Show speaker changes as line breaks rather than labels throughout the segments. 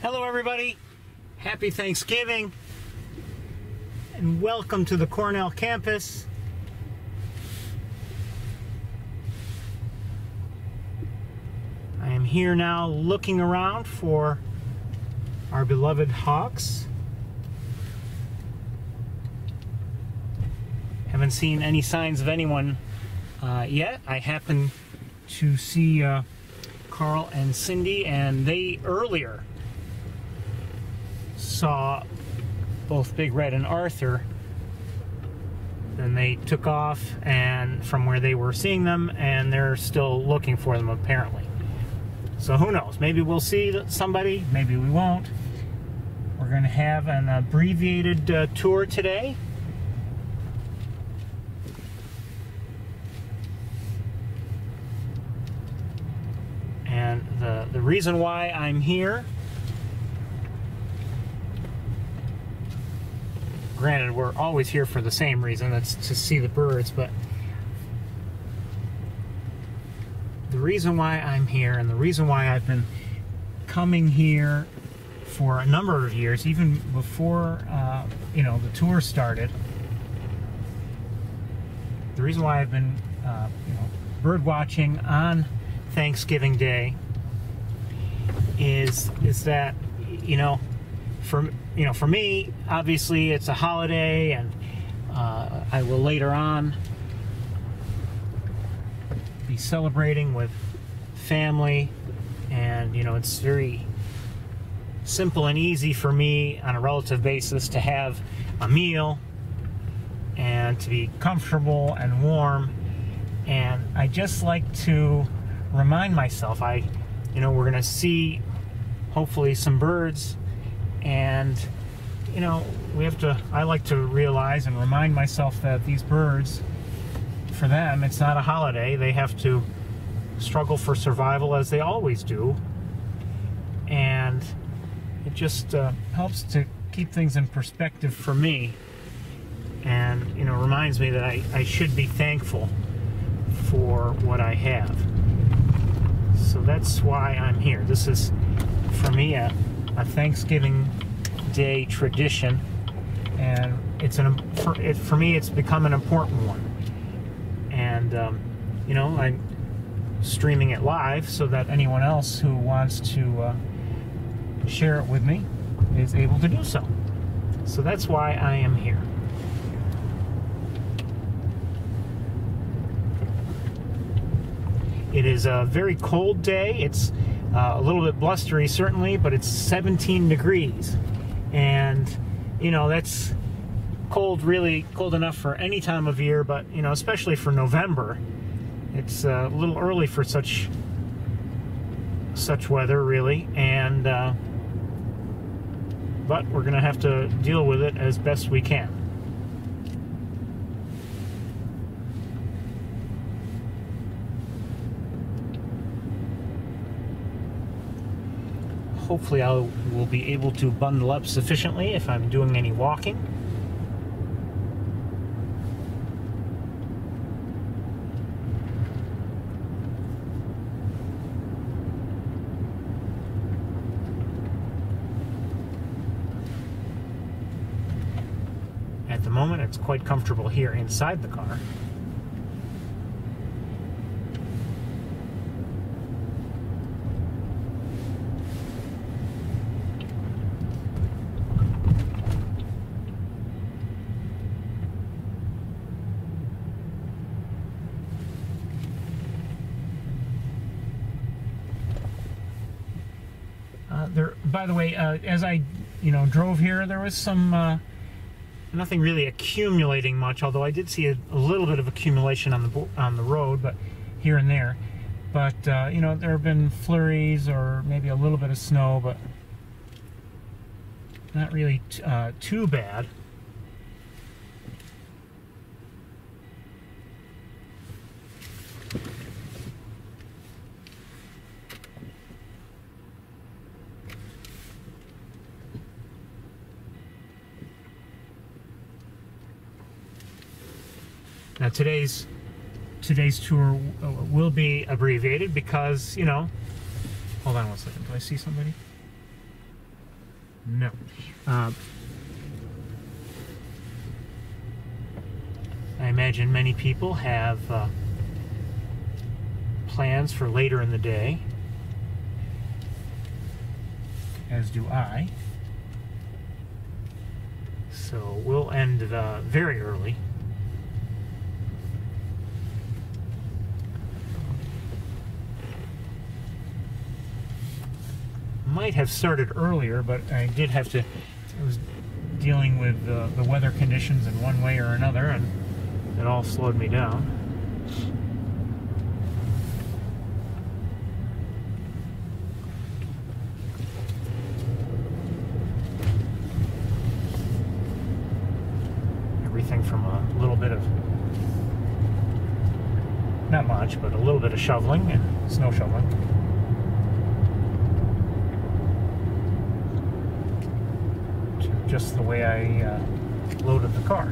Hello everybody, happy Thanksgiving and welcome to the Cornell campus. I am here now looking around for our beloved hawks. Haven't seen any signs of anyone yet. I happen to see Carl and Cindy, and they earlier saw both Big Red and Arthur. Then they took off and from where they were seeing them, and they're still looking for them apparently. So who knows? Maybe we'll see somebody, maybe we won't. We're going to have an abbreviated tour today. And the reason why I'm here, granted we're always here for the same reason, that's to see the birds, but the reason why I'm here and the reason why I've been coming here for a number of years, even before the tour started, the reason why I've been bird watching on Thanksgiving Day is that for me, obviously it's a holiday, and I will later on be celebrating with family, and it's very simple and easy for me on a relative basis to have a meal and to be comfortable and warm. And I just like to remind myself, we're going to see hopefully some birds, and I like to realize and remind myself that these birds, for them, it's not a holiday. They have to struggle for survival as they always do, and it just helps to keep things in perspective for me, and reminds me that I should be thankful for what I have. So that's why I'm here. This is, for me, a Thanksgiving Day tradition, and for me it's become an important one. And I'm streaming it live so that anyone else who wants to share it with me is able to do so. So that's why I am here. It is a very cold day. It's a little bit blustery, certainly, but it's 17 degrees. And, that's cold, really cold enough for any time of year, but, especially for November. It's a little early for such weather, really. And, but we're going to have to deal with it as best we can. Hopefully I will be able to bundle up sufficiently if I'm doing any walking. At the moment, it's quite comfortable here inside the car. By the way, as I, drove here, there was some nothing really accumulating much. Although I did see a little bit of accumulation on the road, but here and there. But there have been flurries or maybe a little bit of snow, but not really too bad. Now today's tour will be abbreviated because, hold on one second, do I see somebody? No. I imagine many people have plans for later in the day, as do I. So we'll end very early. Might have started earlier, but I did have to. I was dealing with the weather conditions in one way or another, and it all slowed me down. Everything from a little bit of, not much, but a little bit of shoveling and snow shoveling. Just the way I loaded the car.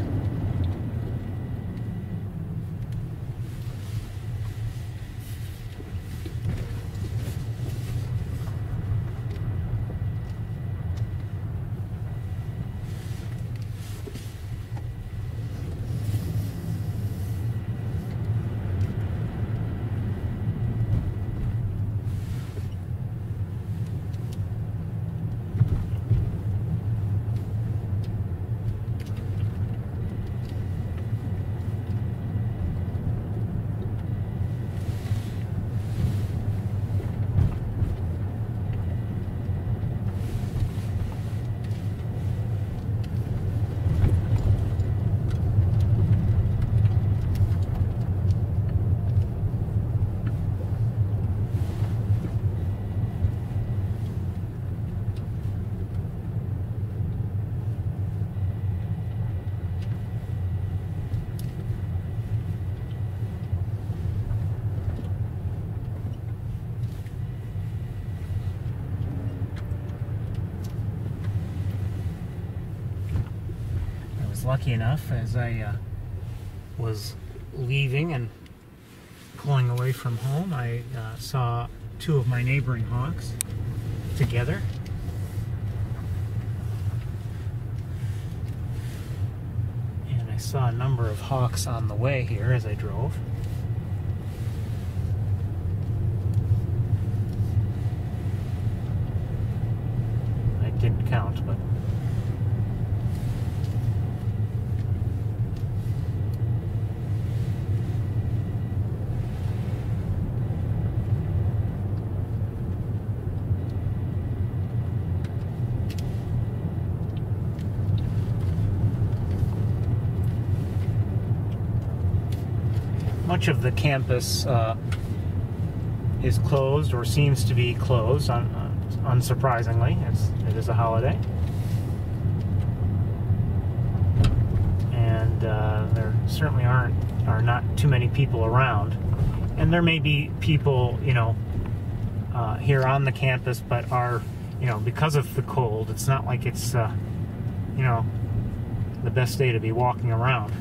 Lucky enough, as I was leaving and pulling away from home, I saw two of my neighboring hawks together. And I saw a number of hawks on the way here as I drove. I didn't count, but much of the campus is closed or seems to be closed, unsurprisingly. It is a holiday. And there certainly are not too many people around. And there may be people, here on the campus, but are, because of the cold, it's not like it's, the best day to be walking around.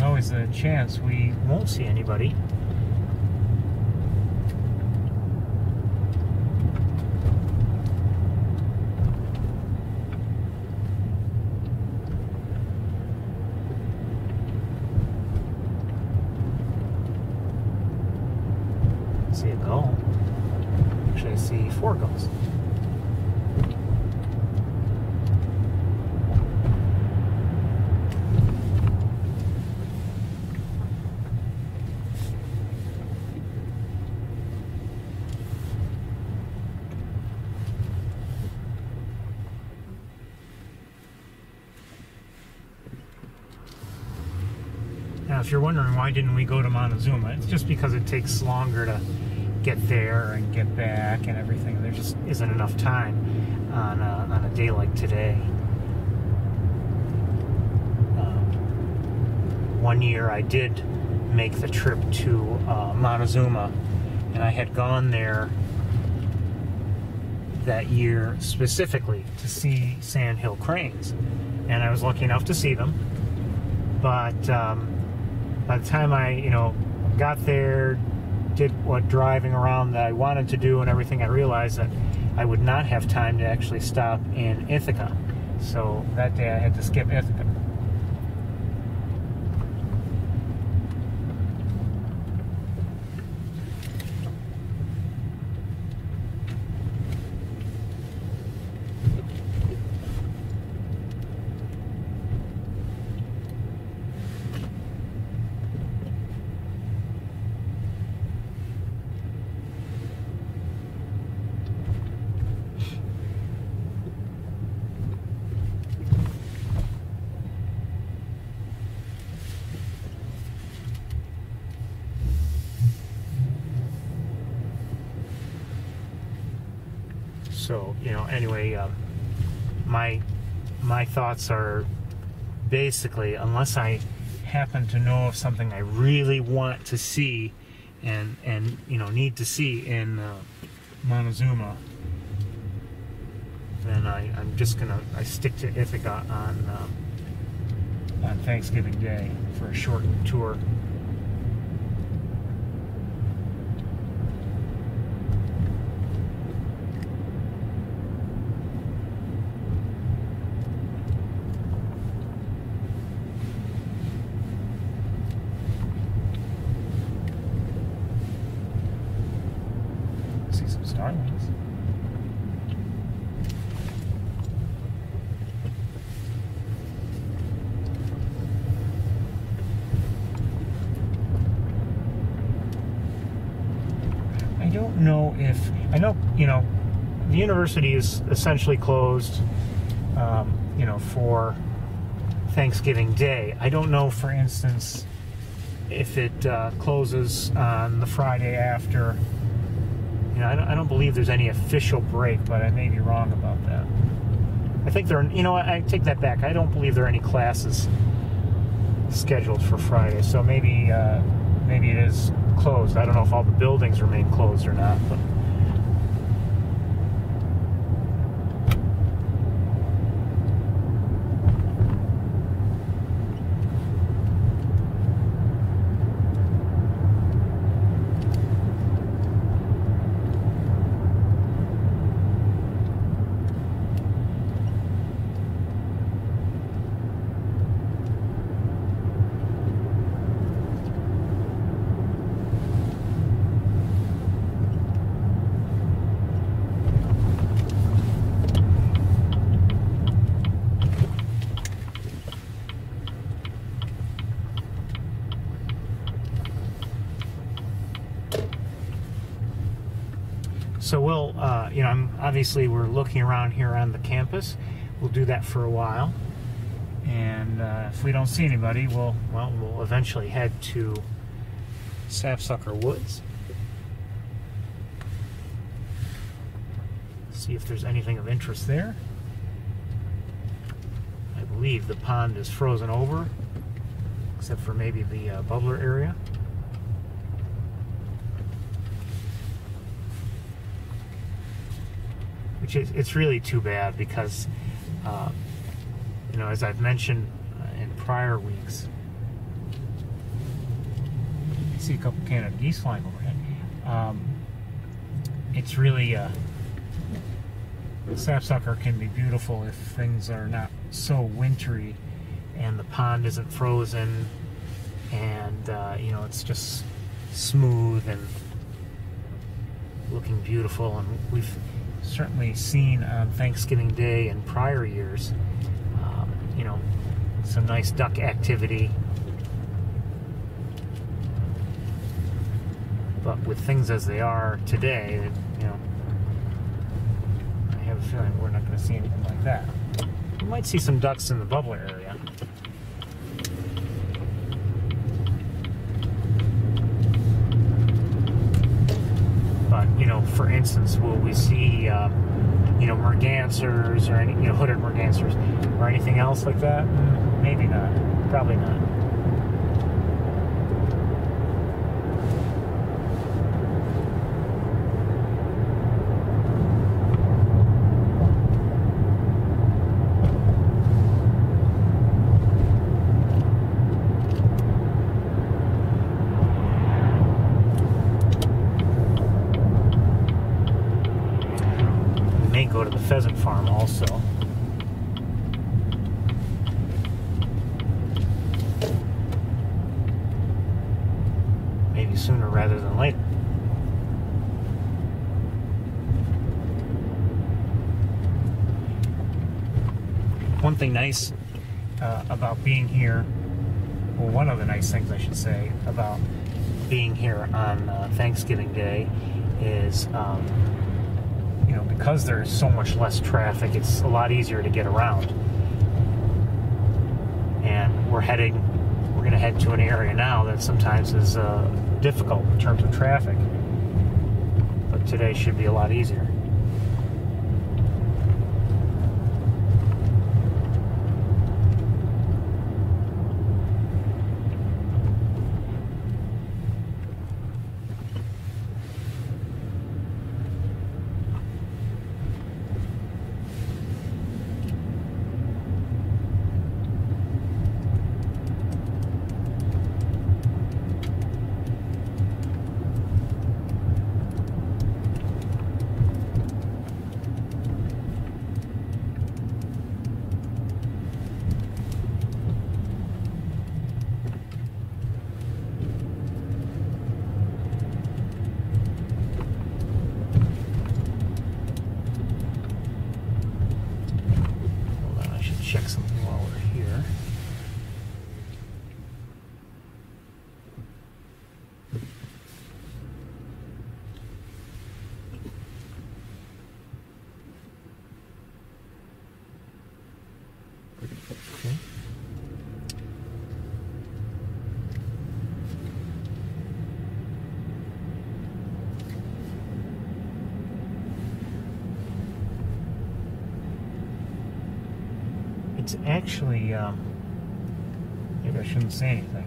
there's always a chance we won't see anybody. See a gull. Actually, I see 4 gulls. Now, if you're wondering why didn't we go to Montezuma, it's just because it takes longer to get there and get back and everything. There just isn't enough time on a day like today. One year I did make the trip to Montezuma, and I had gone there that year specifically to see sandhill cranes, and I was lucky enough to see them. But by the time I, got there, did what driving around that I wanted to do and everything, I realized that I would not have time to actually stop in Ithaca. So that day I had to skip Ithaca. So, anyway, my thoughts are basically, unless I happen to know of something I really want to see and need to see in Montezuma, then I'm just I stick to Ithaca on Thanksgiving Day for a shortened tour. See some starlings. I don't know if I know. The university is essentially closed. For Thanksgiving Day. I don't know, for instance, if it closes on the Friday after. I don't believe there's any official break, but I may be wrong about that. I think there are, I take that back. I don't believe there are any classes scheduled for Friday, so maybe it is closed. I don't know if all the buildings remain closed or not, but so we'll, obviously we're looking around here on the campus. We'll do that for a while, and if we don't see anybody, we'll eventually head to Sapsucker Woods. See if there's anything of interest there. I believe the pond is frozen over, except for maybe the bubbler area. Which it's really too bad because, as I've mentioned in prior weeks, see a couple Canada geese flying overhead. It's really, sapsucker can be beautiful if things are not so wintry and the pond isn't frozen and, you know, it's just smooth and looking beautiful. And we've certainly seen on Thanksgiving Day and prior years, you know, some nice duck activity. But with things as they are today, you know, I have a feeling we're not going to see anything like that. We might see some ducks in the bubbler area. But, you know, for instance, will we see, you know, mergansers or any, you know, hooded mergansers or anything else like that? Maybe not. Probably not. Go to the pheasant farm also. Maybe sooner rather than later. One thing nice about being here, well, one of the nice things I should say about being here on Thanksgiving Day is you know, because there's so much less traffic, it's a lot easier to get around. And we're going to head to an area now that sometimes is difficult in terms of traffic. But today should be a lot easier. Check something while we're here. Okay. It's actually, maybe I shouldn't say anything,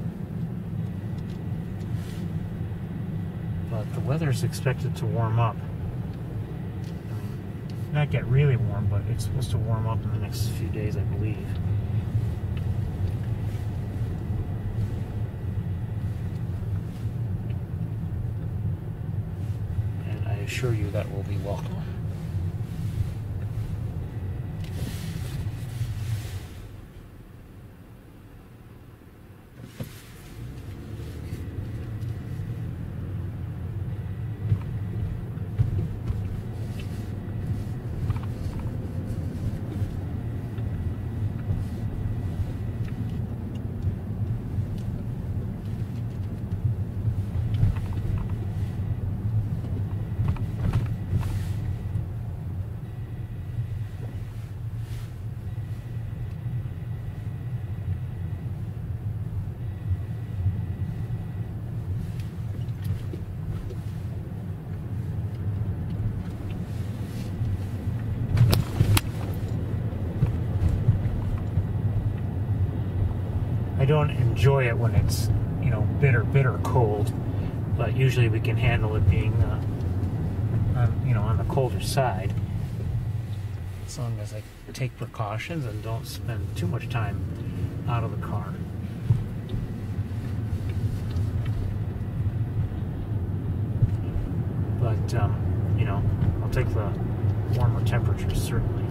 but the weather's expected to warm up. I mean, not get really warm, but it's supposed to warm up in the next few days, I believe. And I assure you that will be welcome. I don't enjoy it when it's, you know, bitter cold, but usually we can handle it being, you know, on the colder side, as long as I take precautions and don't spend too much time out of the car. But, you know, I'll take the warmer temperatures, certainly.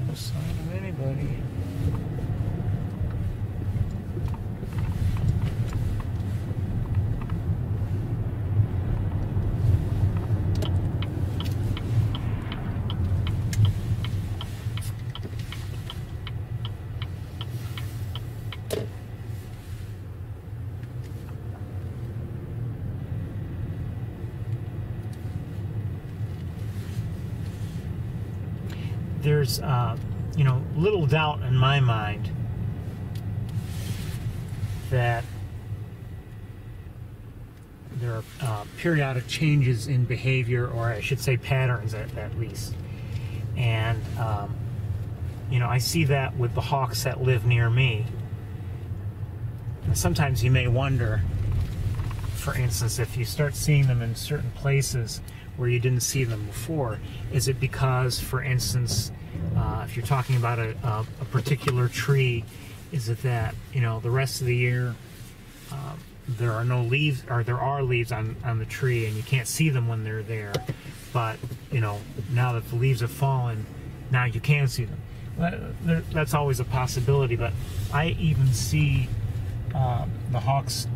No sign of anybody. There's, you know, little doubt in my mind that there are periodic changes in behavior, or I should say patterns at least. And, you know, I see that with the hawks that live near me. And sometimes you may wonder, for instance, if you start seeing them in certain places where you didn't see them before, is it because, for instance, if you're talking about a particular tree, is it that, you know, the rest of the year there are no leaves, or there are leaves on the tree and you can't see them when they're there, but, you know, now that the leaves have fallen, now you can see them. That's always a possibility, but I even see the hawks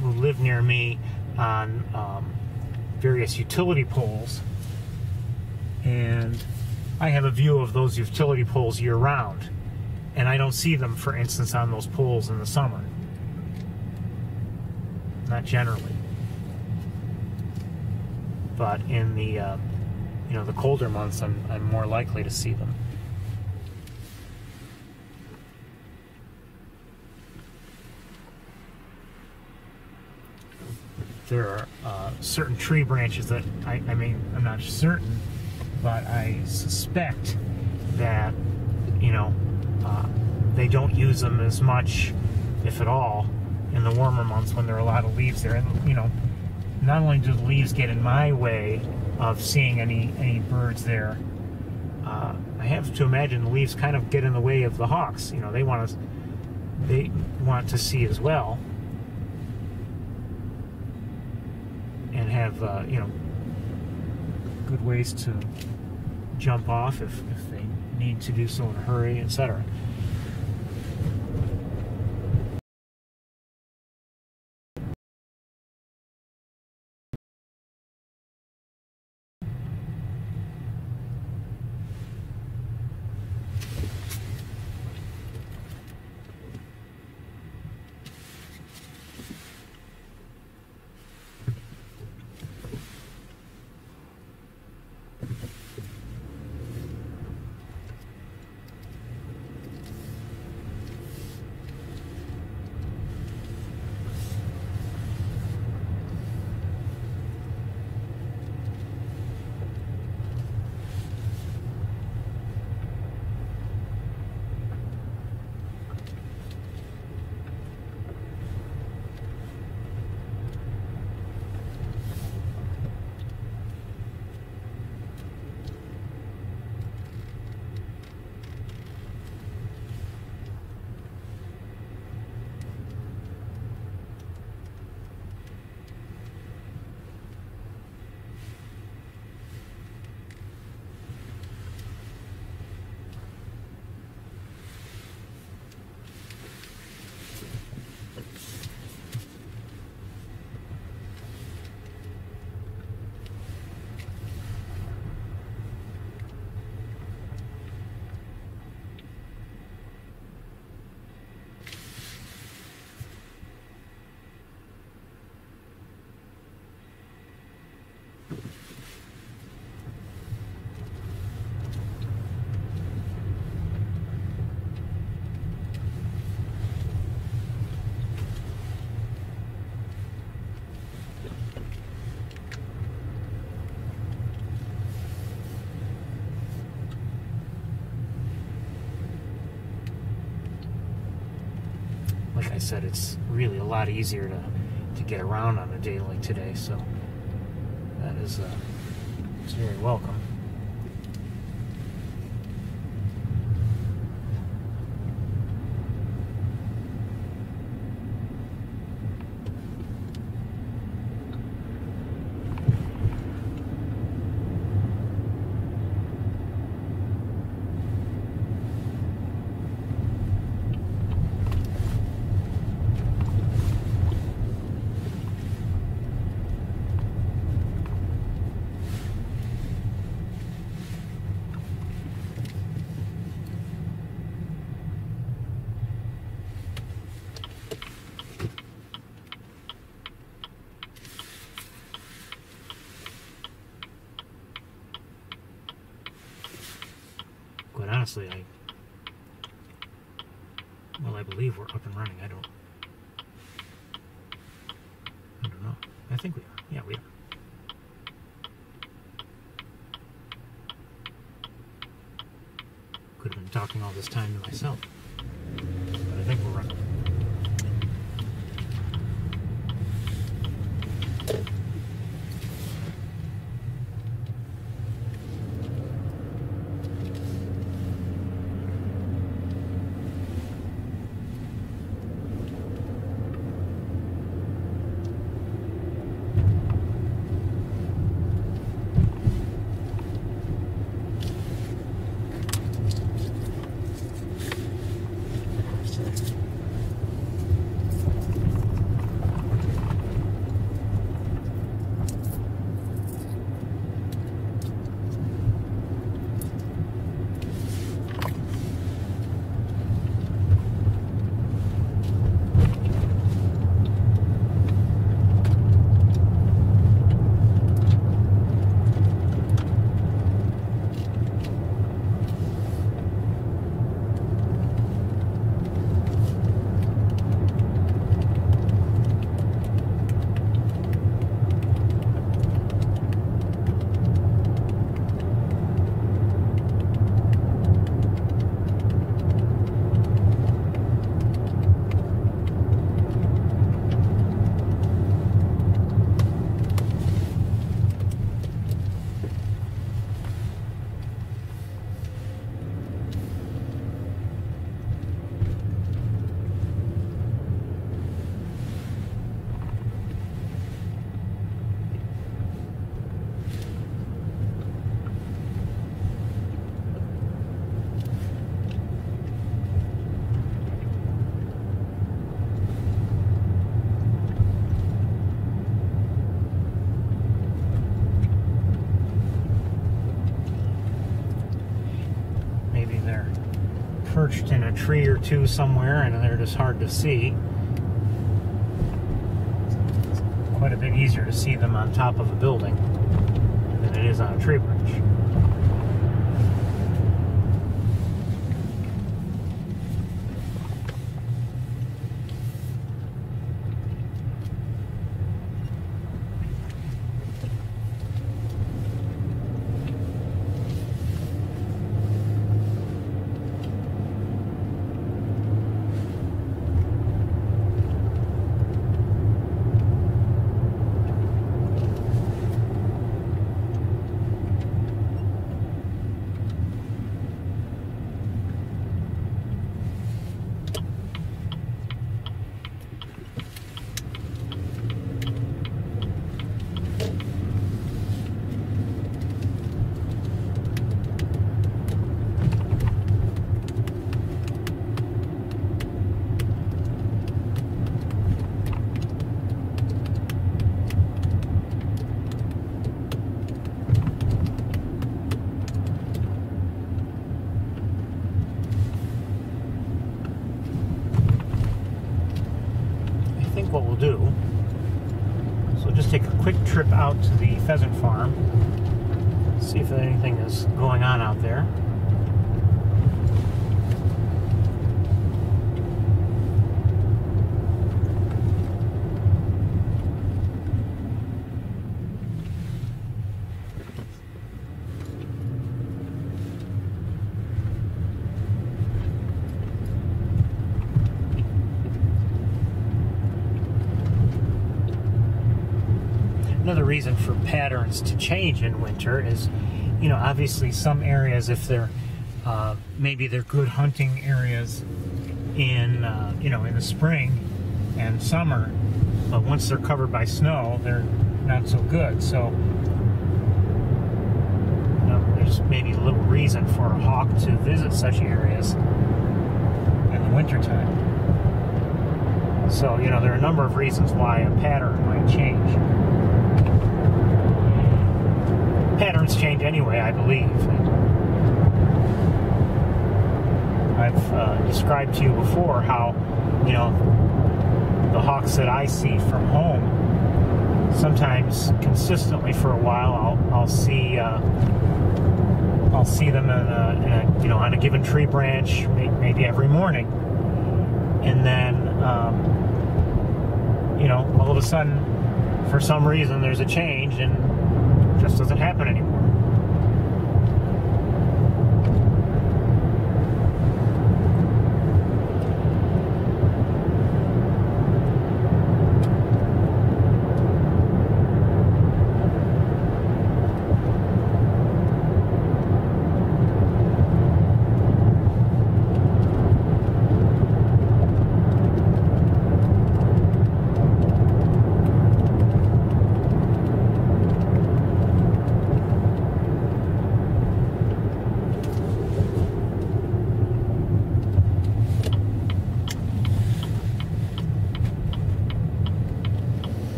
who live near me on various utility poles, and I have a view of those utility poles year-round, and I don't see them, for instance, on those poles in the summer. Not generally. But in the, you know, the colder months, I'm more likely to see them. There are certain tree branches that, I mean, I'm not certain, but I suspect that, you know, they don't use them as much, if at all, in the warmer months when there are a lot of leaves there. And, you know, not only do the leaves get in my way of seeing any birds there, I have to imagine the leaves kind of get in the way of the hawks. You know, they want to see as well, and have, you know, good ways to jump off if they need to do so in a hurry, etc. I said, it's really a lot easier to get around on a day like today, so that is it's very welcome. Quite honestly, I believe we're up and running. I don't know. I think we are. Yeah, we are. Could have been talking all this time to myself, but I think we're running. Perched in a tree or two somewhere, and they're just hard to see. It's quite a bit easier to see them on top of a building than it is on a tree branch. What we'll do, so just take a quick trip out to the pheasant farm, see if anything is going on out there. reason for patterns to change in winter is, you know, obviously some areas, if they're maybe they're good hunting areas in you know, in the spring and summer, but once they're covered by snow, they're not so good. So you know, there's maybe a little reason for a hawk to visit such areas in the wintertime. So, you know, there are a number of reasons why a pattern might change. Patterns change anyway, I believe. I've described to you before how, you know, the hawks that I see from home, sometimes consistently for a while, I'll see them in a you know, on a given tree branch, maybe every morning, and then you know, all of a sudden, for some reason, there's a change and it just doesn't happen anymore.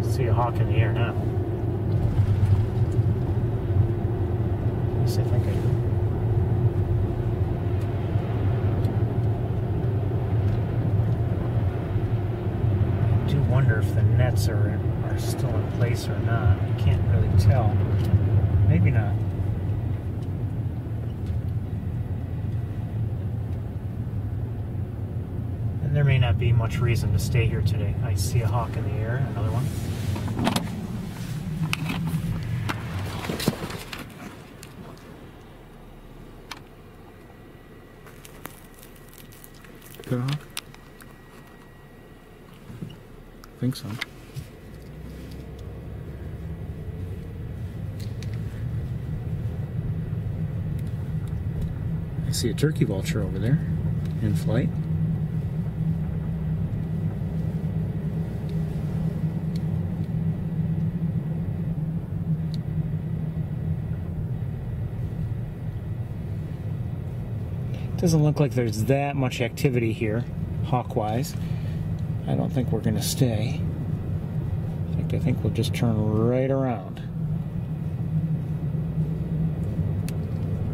See a hawk in the air now. At least I think I do. I do wonder if the nets are still in place or not. I can't really tell. Maybe not. And there may not be much reason to stay here today. I see a hawk in the air, another one.
Good hawk? I think so. I see a turkey vulture over there in flight. Doesn't look like there's that much activity here, hawk-wise. I don't think we're going to stay. In fact, I think we'll just turn right around.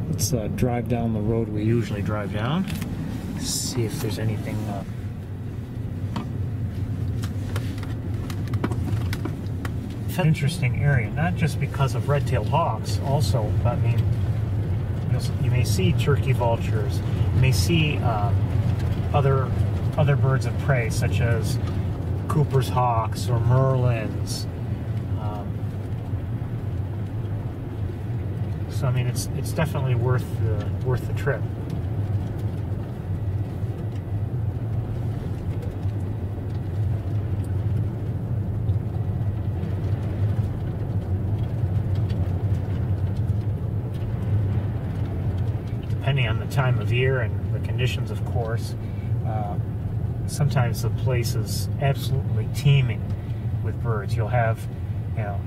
Let's drive down the road we usually drive down. See if there's anything
interesting area, not just because of red-tailed hawks, also, I mean, you may see turkey vultures, you may see other birds of prey, such as Cooper's hawks or merlins. So I mean, it's definitely worth the trip. Depending on the time of year and the conditions, of course, sometimes the place is absolutely teeming with birds. You'll have, you know,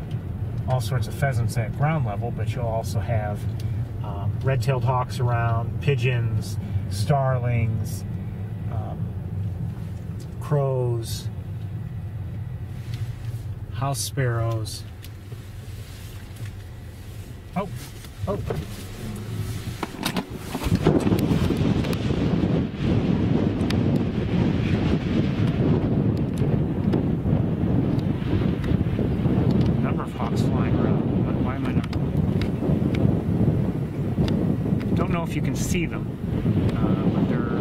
all sorts of pheasants at ground level, but you'll also have red-tailed hawks around, pigeons, starlings, crows, house sparrows. Oh. If you can see them, but there are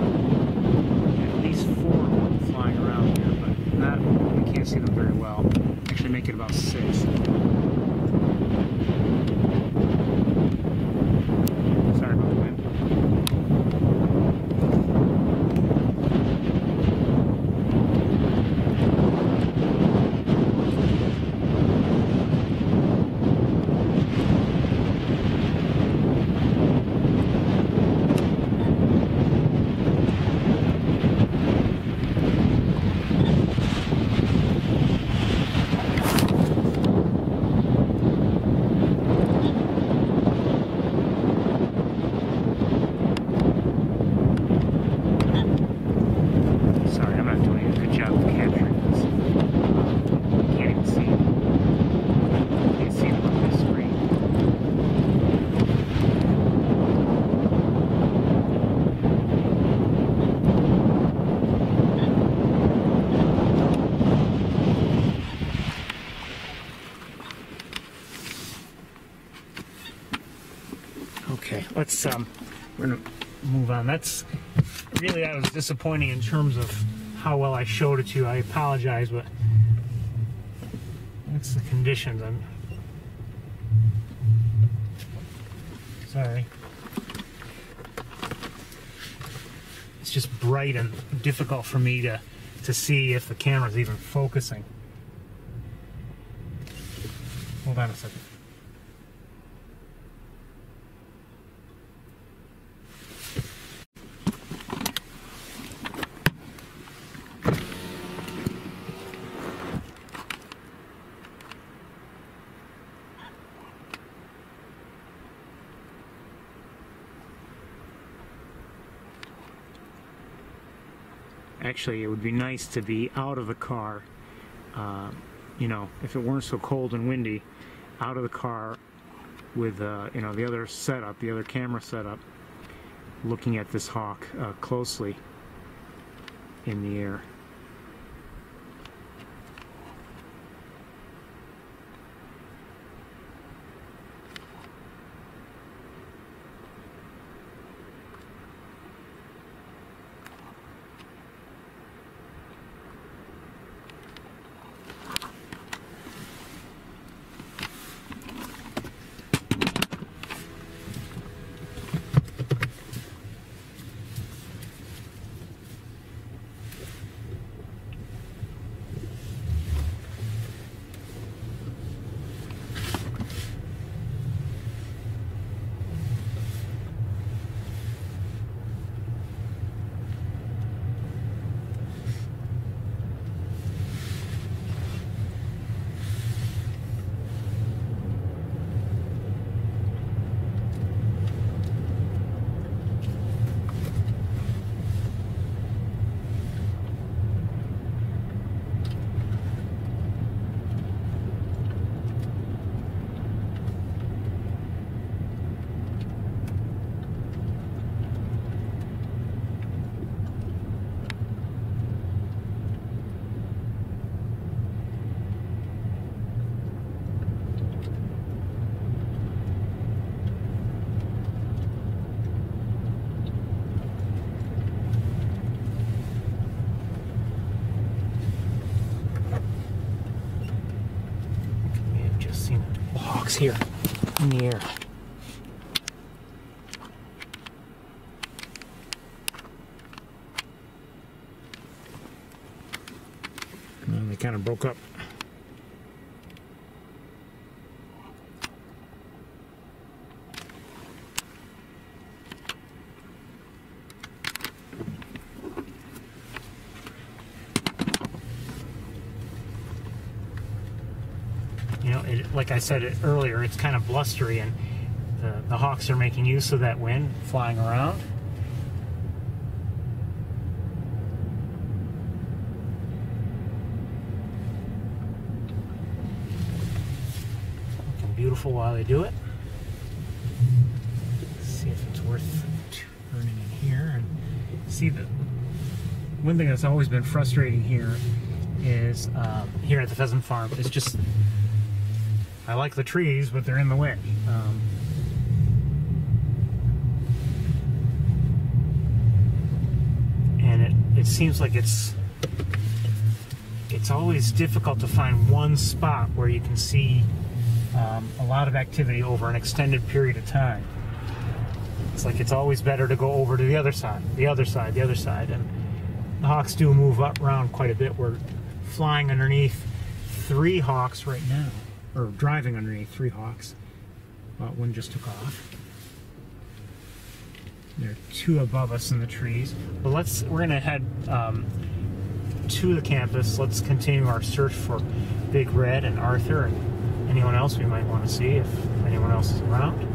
at least 4 of them flying around here, but not, you can't see them very well. Actually make it about 6. Sorry about the wind. doing a good job of capturing this. You can't even see them. You can't see them on this screen. Okay, let's we're gonna move on. That's really, that was disappointing in terms of how well I showed it to you. I apologize, but that's the conditions. I'm sorry. It's just bright and difficult for me to see if the camera's even focusing. Hold on a second. Actually, it would be nice to be out of the car, you know, if it weren't so cold and windy, out of the car with, you know, the other setup, the other camera setup, looking at this hawk closely in the air. Here in the air. And they kind of broke up. You know, like I said earlier, it's kind of blustery, and the hawks are making use of that wind, flying around. Looking beautiful while they do it. Let's see if it's worth turning in here and see. The one thing that's always been frustrating here is here at the pheasant farm is just, I like the trees, but they're in the way. And it seems like it's always difficult to find one spot where you can see a lot of activity over an extended period of time. It's like it's always better to go over to the other side, the other side, the other side. And the hawks do move up around quite a bit. We're flying underneath 3 hawks right now. Or driving underneath 3 hawks. One just took off. There are 2 above us in the trees. But we're gonna head to the campus. Let's continue our search for Big Red and Arthur and anyone else we might want to see if anyone else is around.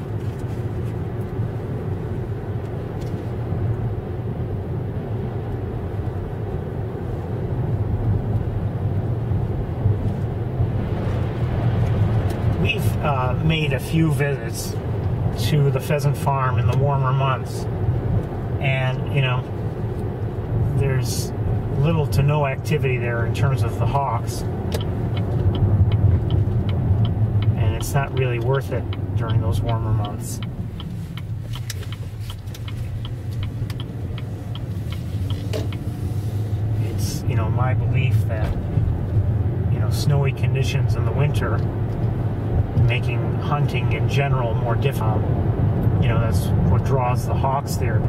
made a few visits to the pheasant farm in the warmer months, and you know, there's little to no activity there in terms of the hawks, and it's not really worth it during those warmer months. It's, you know, my belief that, you know, snowy conditions in the winter making hunting in general more difficult. You know, that's what draws the hawks there.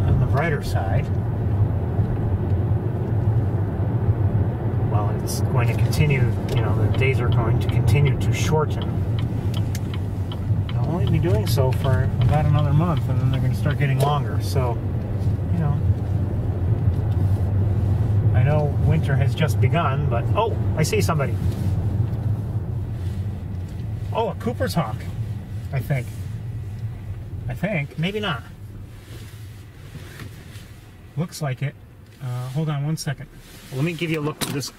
On the brighter side, well, it's going to continue, you know, the days are going to continue to shorten. They'll only be doing so for about another month, and then they're going to start getting longer. So, you know, I know winter has just begun, but oh, I see somebody. Oh, a Cooper's hawk, I think. Maybe not. Looks like it. Hold on one second. Let me give you a look at this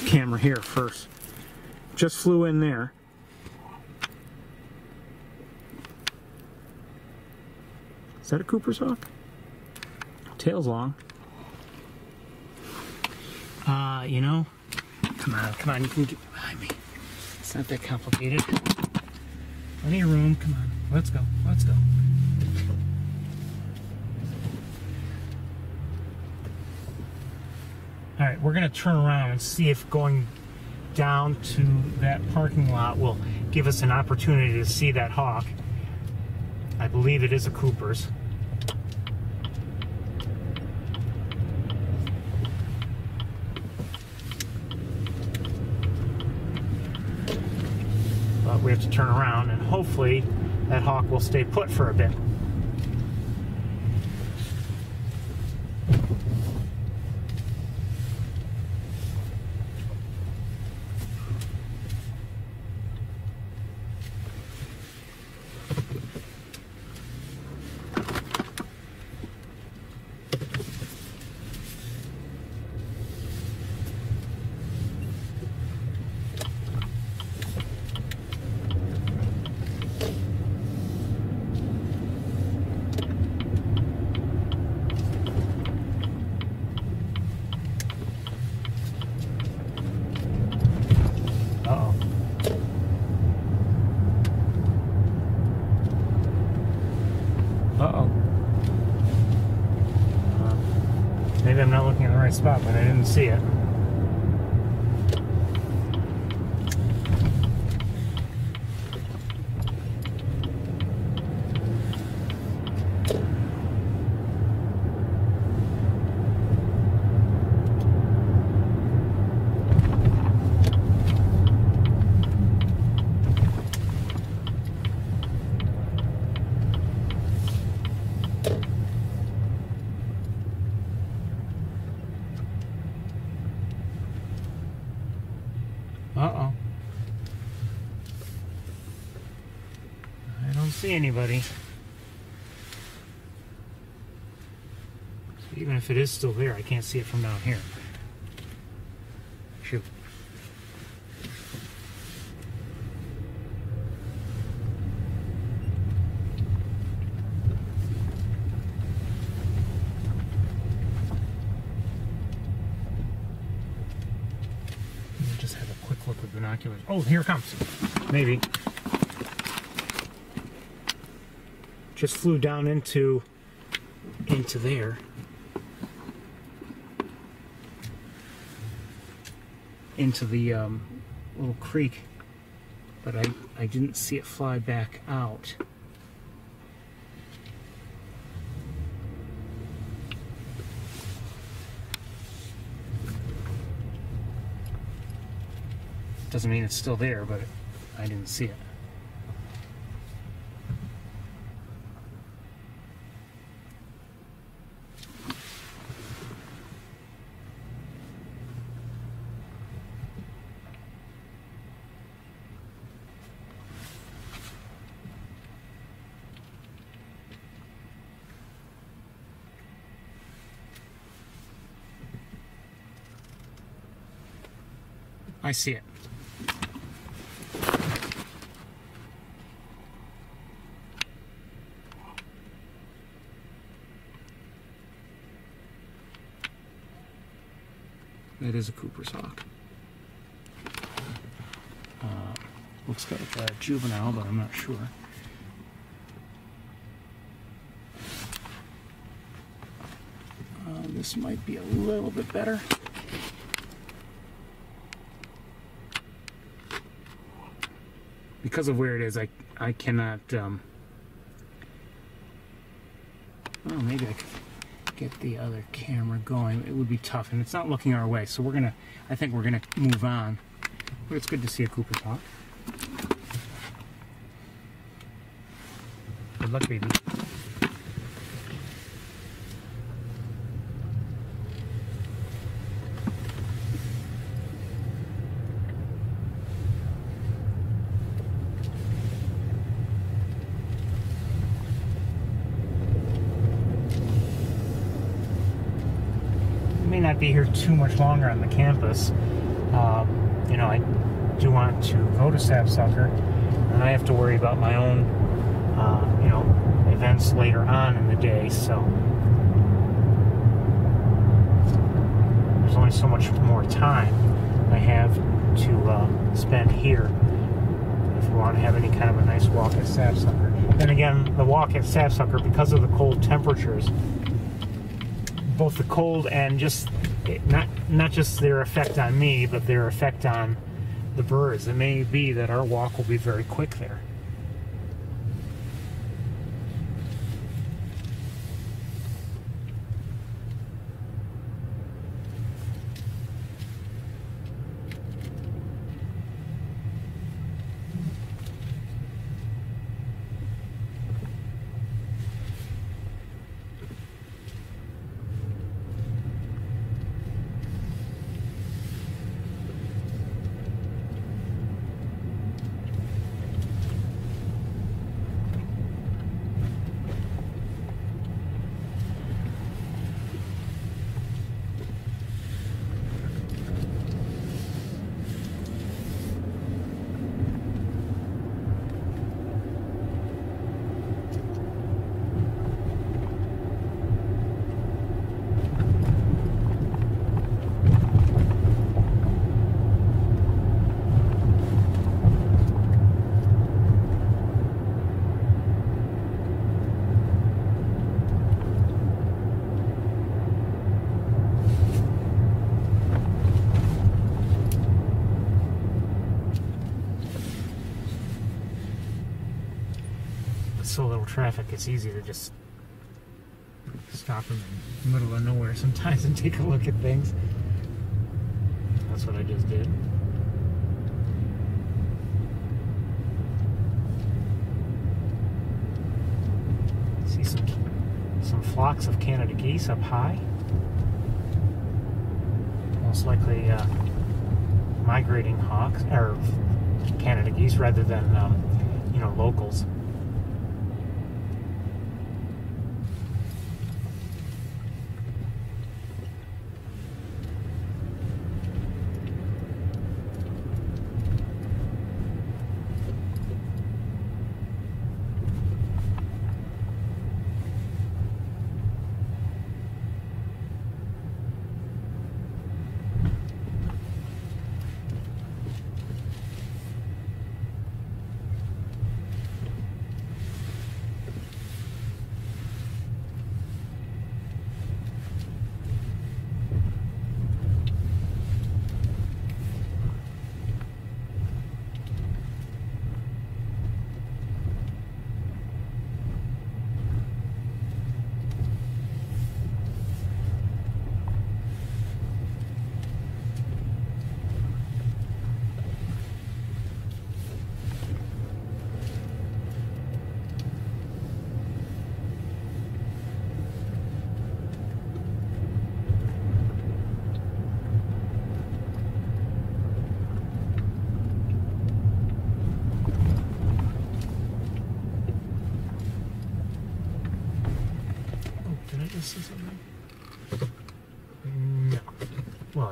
camera here first. Just flew in there. Is that a Cooper's hawk? Tail's long. You know, come on, you can get behind me. It's not that complicated. Plenty of room, come on. Let's go. All right, we're gonna turn around and see if going down to that parking lot will give us an opportunity to see that hawk. I believe it is a Cooper's. But we have to turn around, and hopefully that hawk will stay put for a bit. Maybe I'm not looking at the right spot, but I didn't see it. Uh-oh. I don't see anybody. So even if it is still there, I can't see it from down here. Shoot. Just have a quick look with binoculars. Oh, here it comes. Maybe. just flew down into there. Into the little creek, but I didn't see it fly back out. Doesn't mean it's still there, but I didn't see it. I see it. That is a Cooper's hawk. Looks like a juvenile, but I'm not sure. This might be a little bit better. Because of where it is, I cannot, well, maybe I could get the other camera going. It would be tough, and it's not looking our way, so I think we're gonna move on. But it's good to see a Cooper's hawk. Good luck, baby. May not be here too much longer on the campus. You know, I do want to go to Sapsucker, and I have to worry about my own, you know, events later on in the day. So there's only so much more time I have to spend here if we want to have any kind of a nice walk at Sapsucker. Then again, the walk at Sapsucker, because of the cold temperatures, both the cold and just not just their effect on me, but their effect on the birds. It may be that our walk will be very quick there. So little traffic, it's easy to just stop in the middle of nowhere sometimes and take a look at things. That's what I just did. See some flocks of Canada geese up high. Most likely migrating hawks, or Canada geese, rather than you know, locals.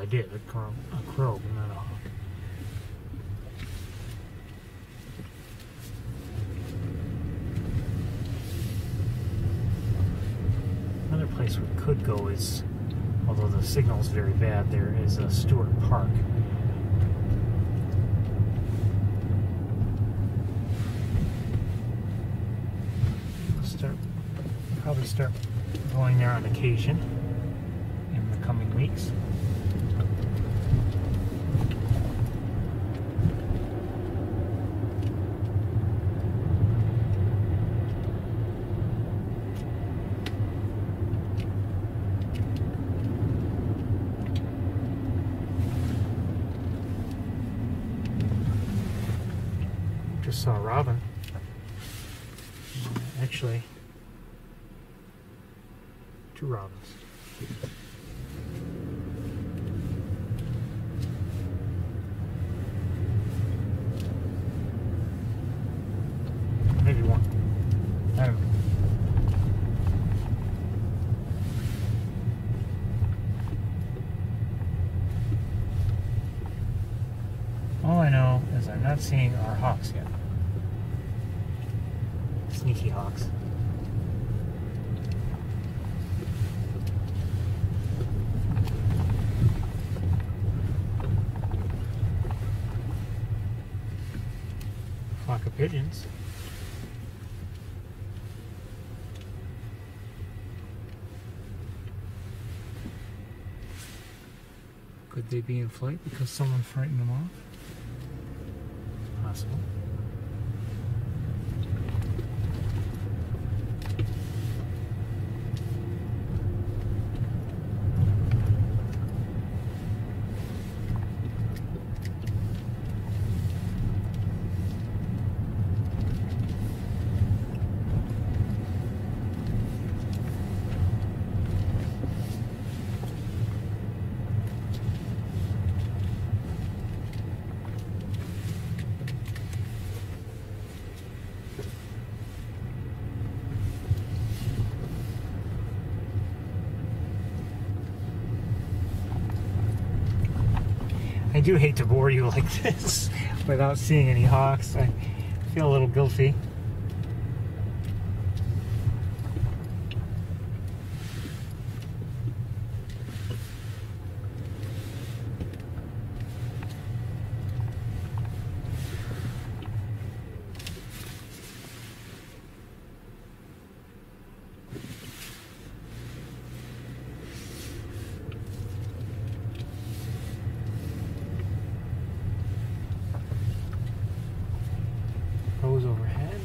I did. A crow, but not a hawk. Another place we could go is, although the signal is very bad, there is a Stewart Park. Probably start going there on occasion in the coming weeks. Just saw a robin. Actually, 2 robins. Maybe 1. I don't know. All I know is I'm not seeing our hawks yet. Sneaky hawks. Flock of pigeons. Could they be in flight because someone frightened them off? Possible. I do hate to bore you like this without seeing any hawks. I feel a little guilty. Overhead.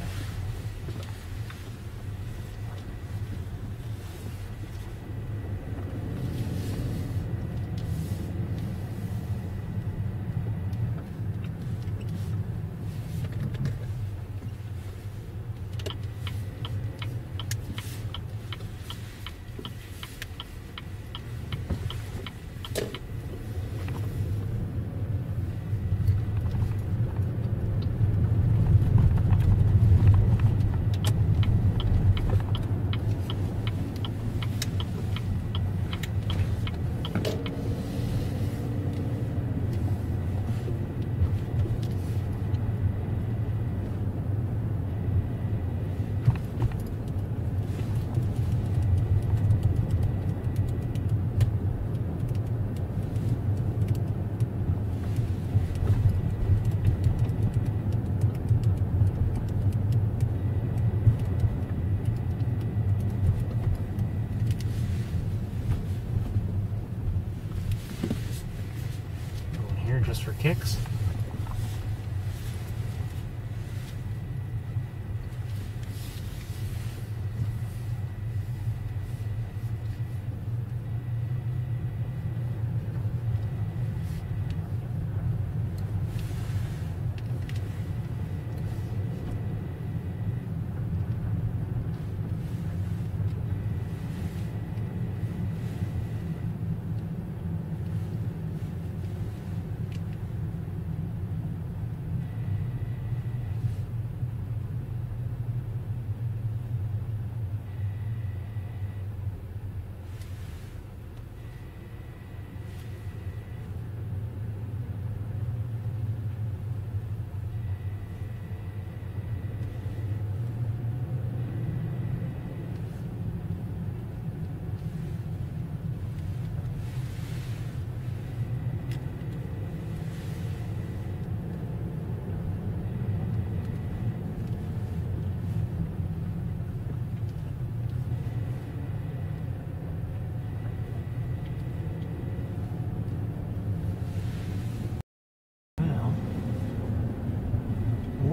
Just for kicks.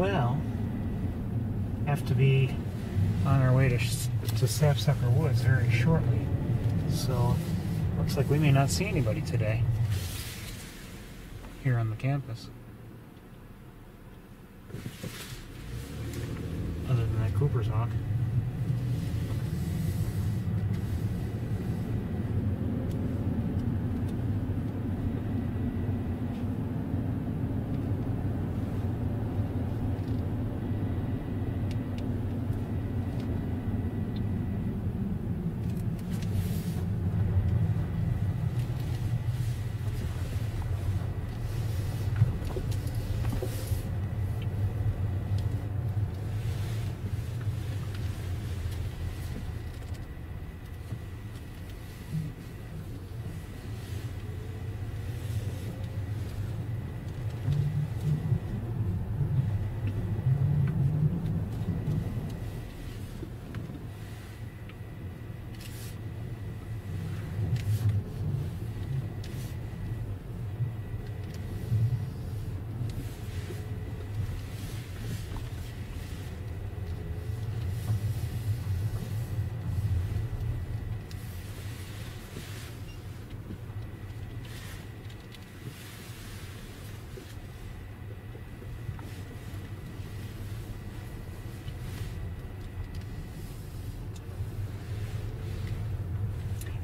well, have to be on our way to Sapsucker Woods very shortly. So, looks like we may not see anybody today here on the campus. Other than that Cooper's hawk.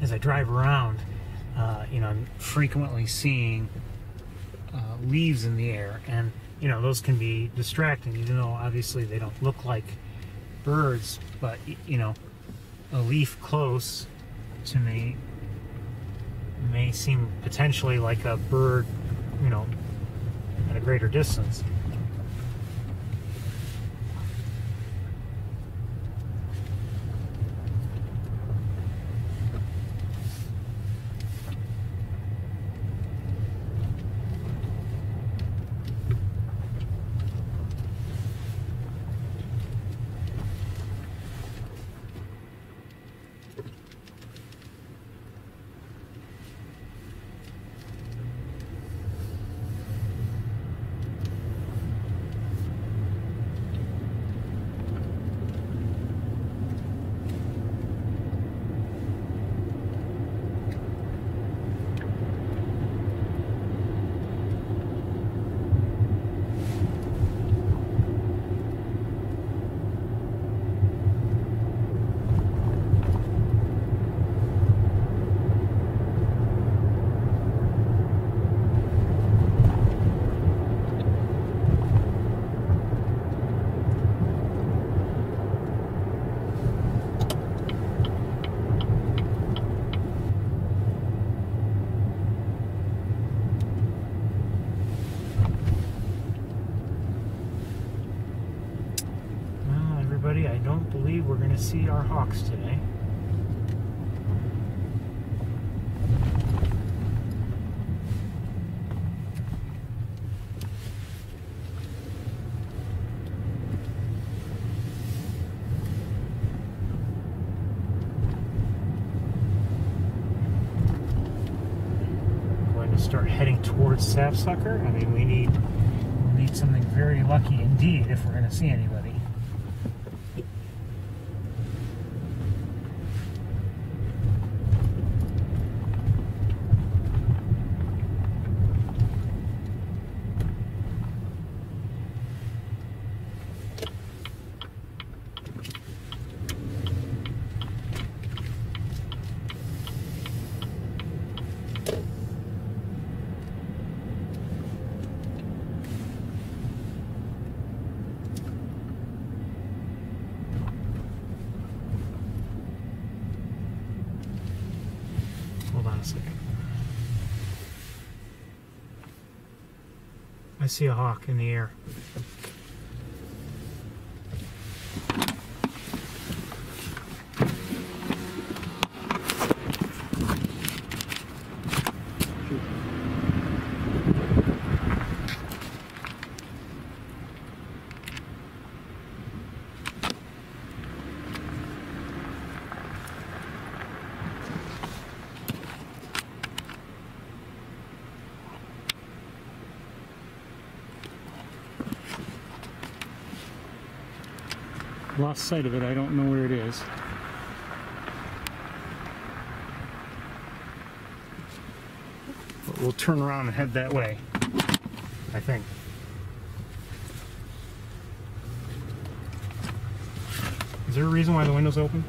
As I drive around, I'm frequently seeing leaves in the air, and those can be distracting, even though obviously they don't look like birds. But a leaf close to me may seem potentially like a bird, at a greater distance. I don't believe we're going to see our hawks today. I'm going to start heading towards Sapsucker. I mean, we'll need something very lucky indeed if we're going to see anybody. Hold on a second. I see a hawk in the air.
lost sight of it. I don't know where it is. But we'll turn around and head that way, I think. Is there a reason why the window's open?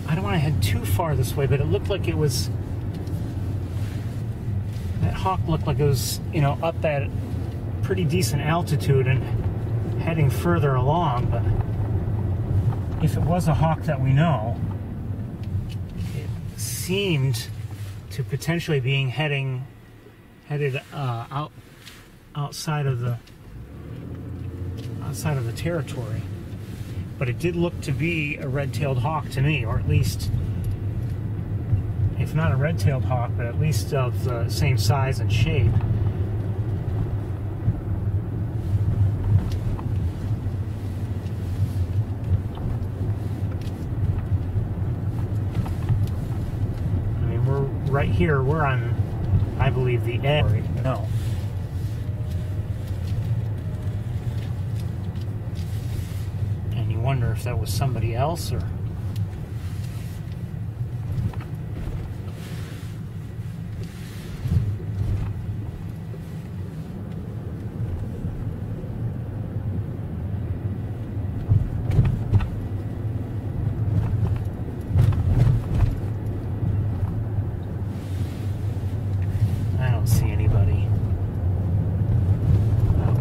I don't want to head too far this way, but it looked like it was, that hawk looked like it was, you know, up at pretty decent altitude and heading further along. But if it was a hawk that we know, it seemed to potentially being headed outside of the territory. But it did look to be a red-tailed hawk to me, or at least, if not a red-tailed hawk, but at least of the same size and shape. I mean, we're right here, we're on, I believe, the edge. No. Wonder if that was somebody else, or I don't see anybody.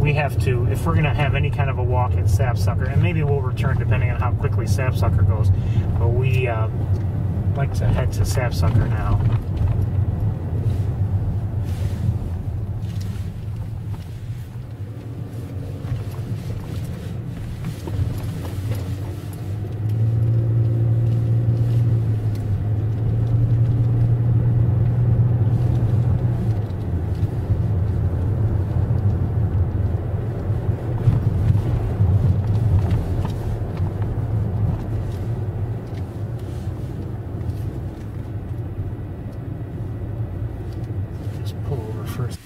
We have to, if we're going to have any kind of a walk at Sapsucker, and maybe we'll return depending on how quickly Sapsucker goes, but we like to head to Sapsucker now. First.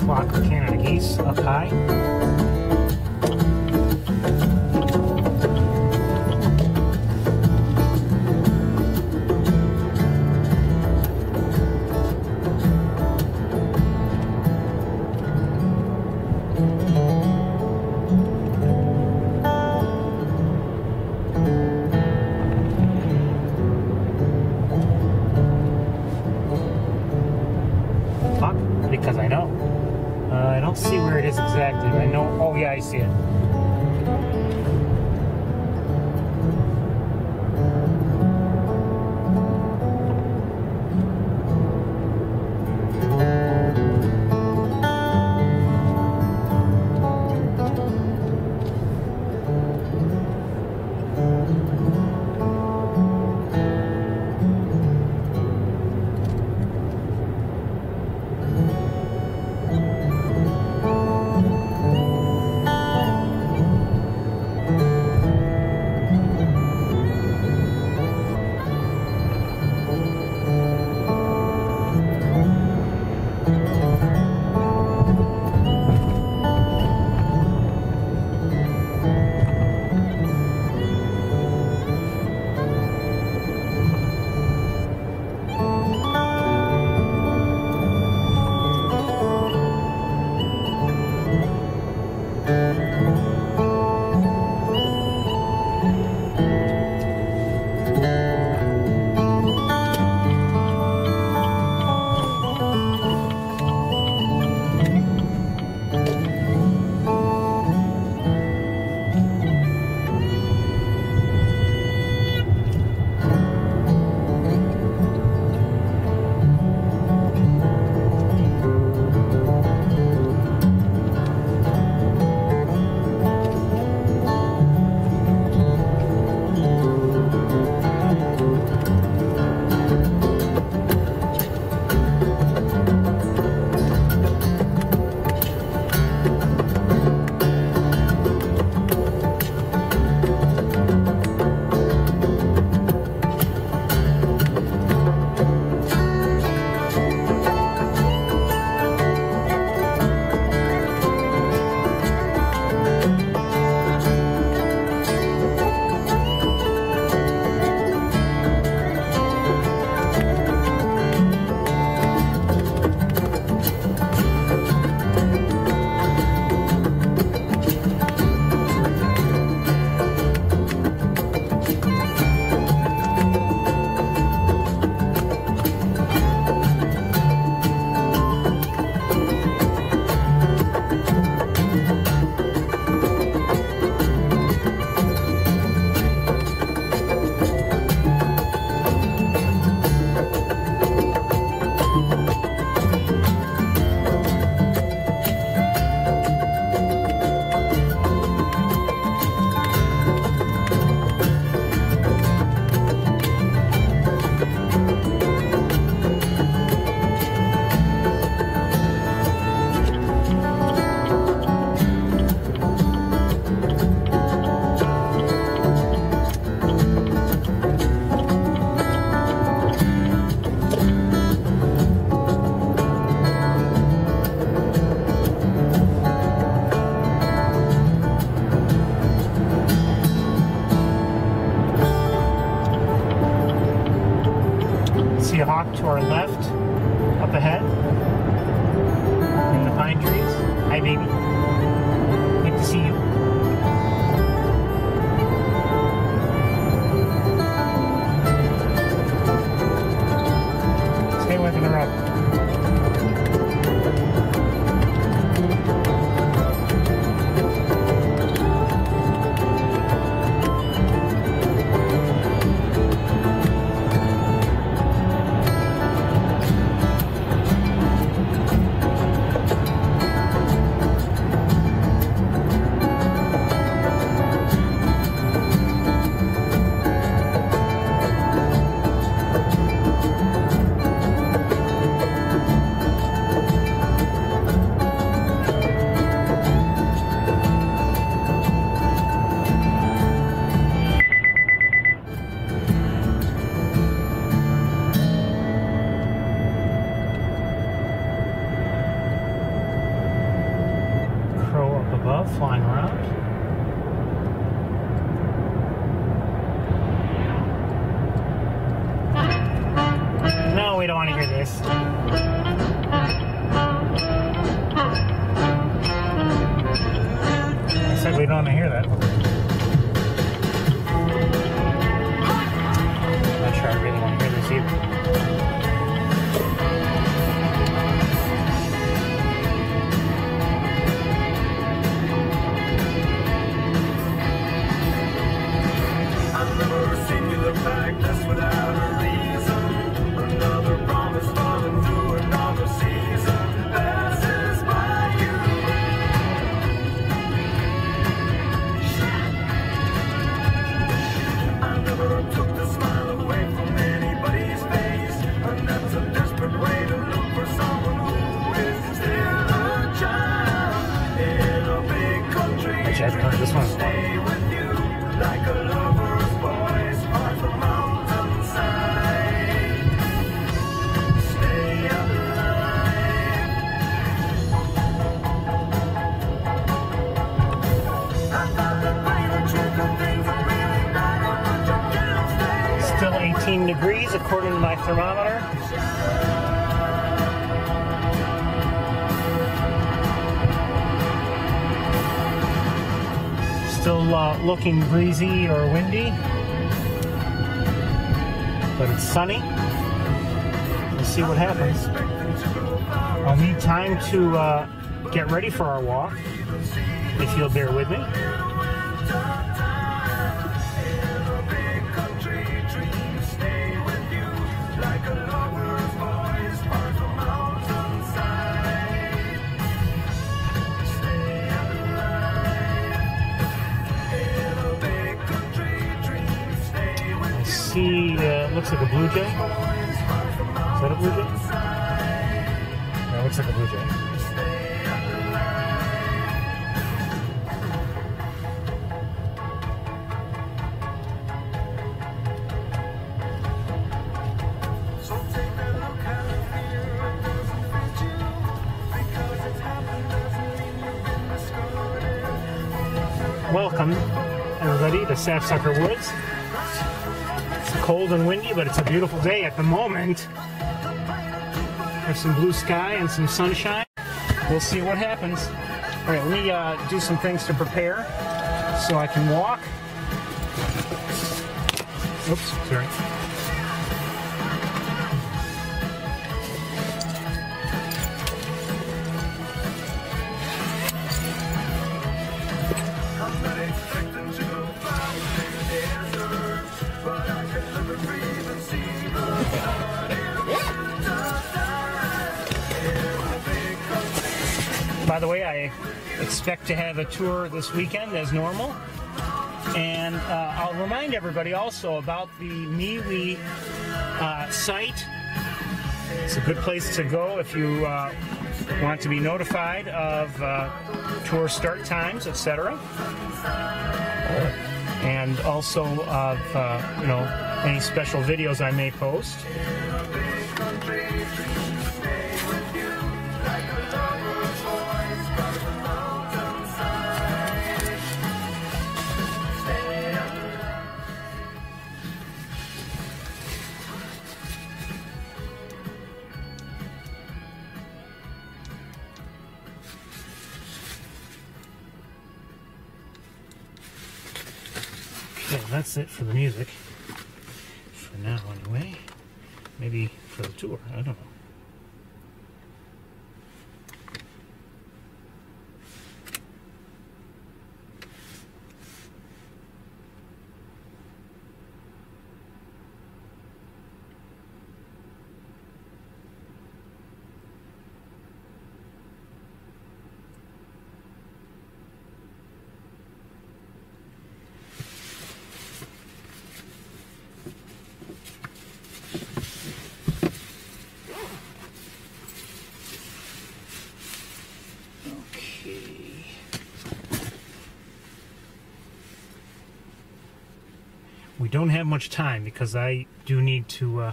flock of Canada geese up high. Because I know. I don't see where it is exactly, but I know. Oh, yeah, I see it. See a hawk to our left, up ahead, in the pine trees. Hi, baby. Good to see you. Stay away from the road. above, flying around. No, we don't want to hear this. I said we don't want to hear that. I'm not sure I really want to hear this either. This one's fun. Still 18 degrees according to my thermometer. Still looking breezy or windy, but it's sunny. We'll see what happens. I'll need time to get ready for our walk, if you'll bear with me. Looks like a blue jay. Is that a blue jay? No, it looks like a blue jay. Welcome, everybody, to Sapsucker Woods. Cold and windy, but it's a beautiful day at the moment. There's some blue sky and some sunshine. We'll see what happens. All right, let me do some things to prepare so I can walk. Oops, sorry. By the way, I expect to have a tour this weekend as normal. And I'll remind everybody also about the MeWe site. It's a good place to go if you want to be notified of tour start times, etc. And also of any special videos I may post. Okay, that's it for the music. For now, anyway. Maybe for the tour, I don't know. We don't have much time because I do need to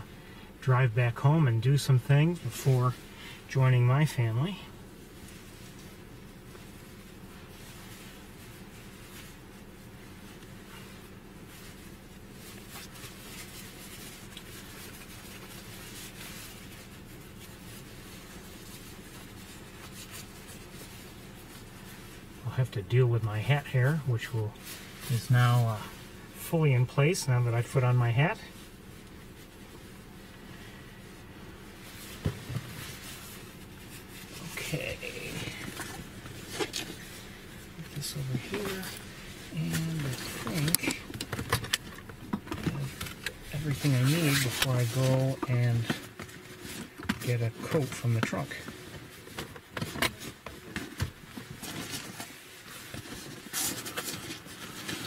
drive back home and do some things before joining my family. have to deal with my hat hair, which is now fully in place now that I put on my hat. Okay. Put this over here, and I think I have everything I need before I go and get a coat from the trunk.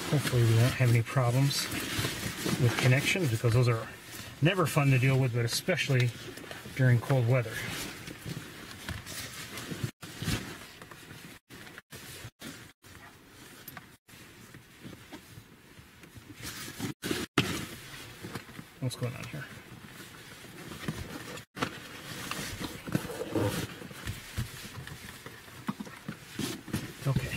Hopefully we won't have any problems with connections, because those are never fun to deal with, but especially during cold weather. What's going on here? Okay.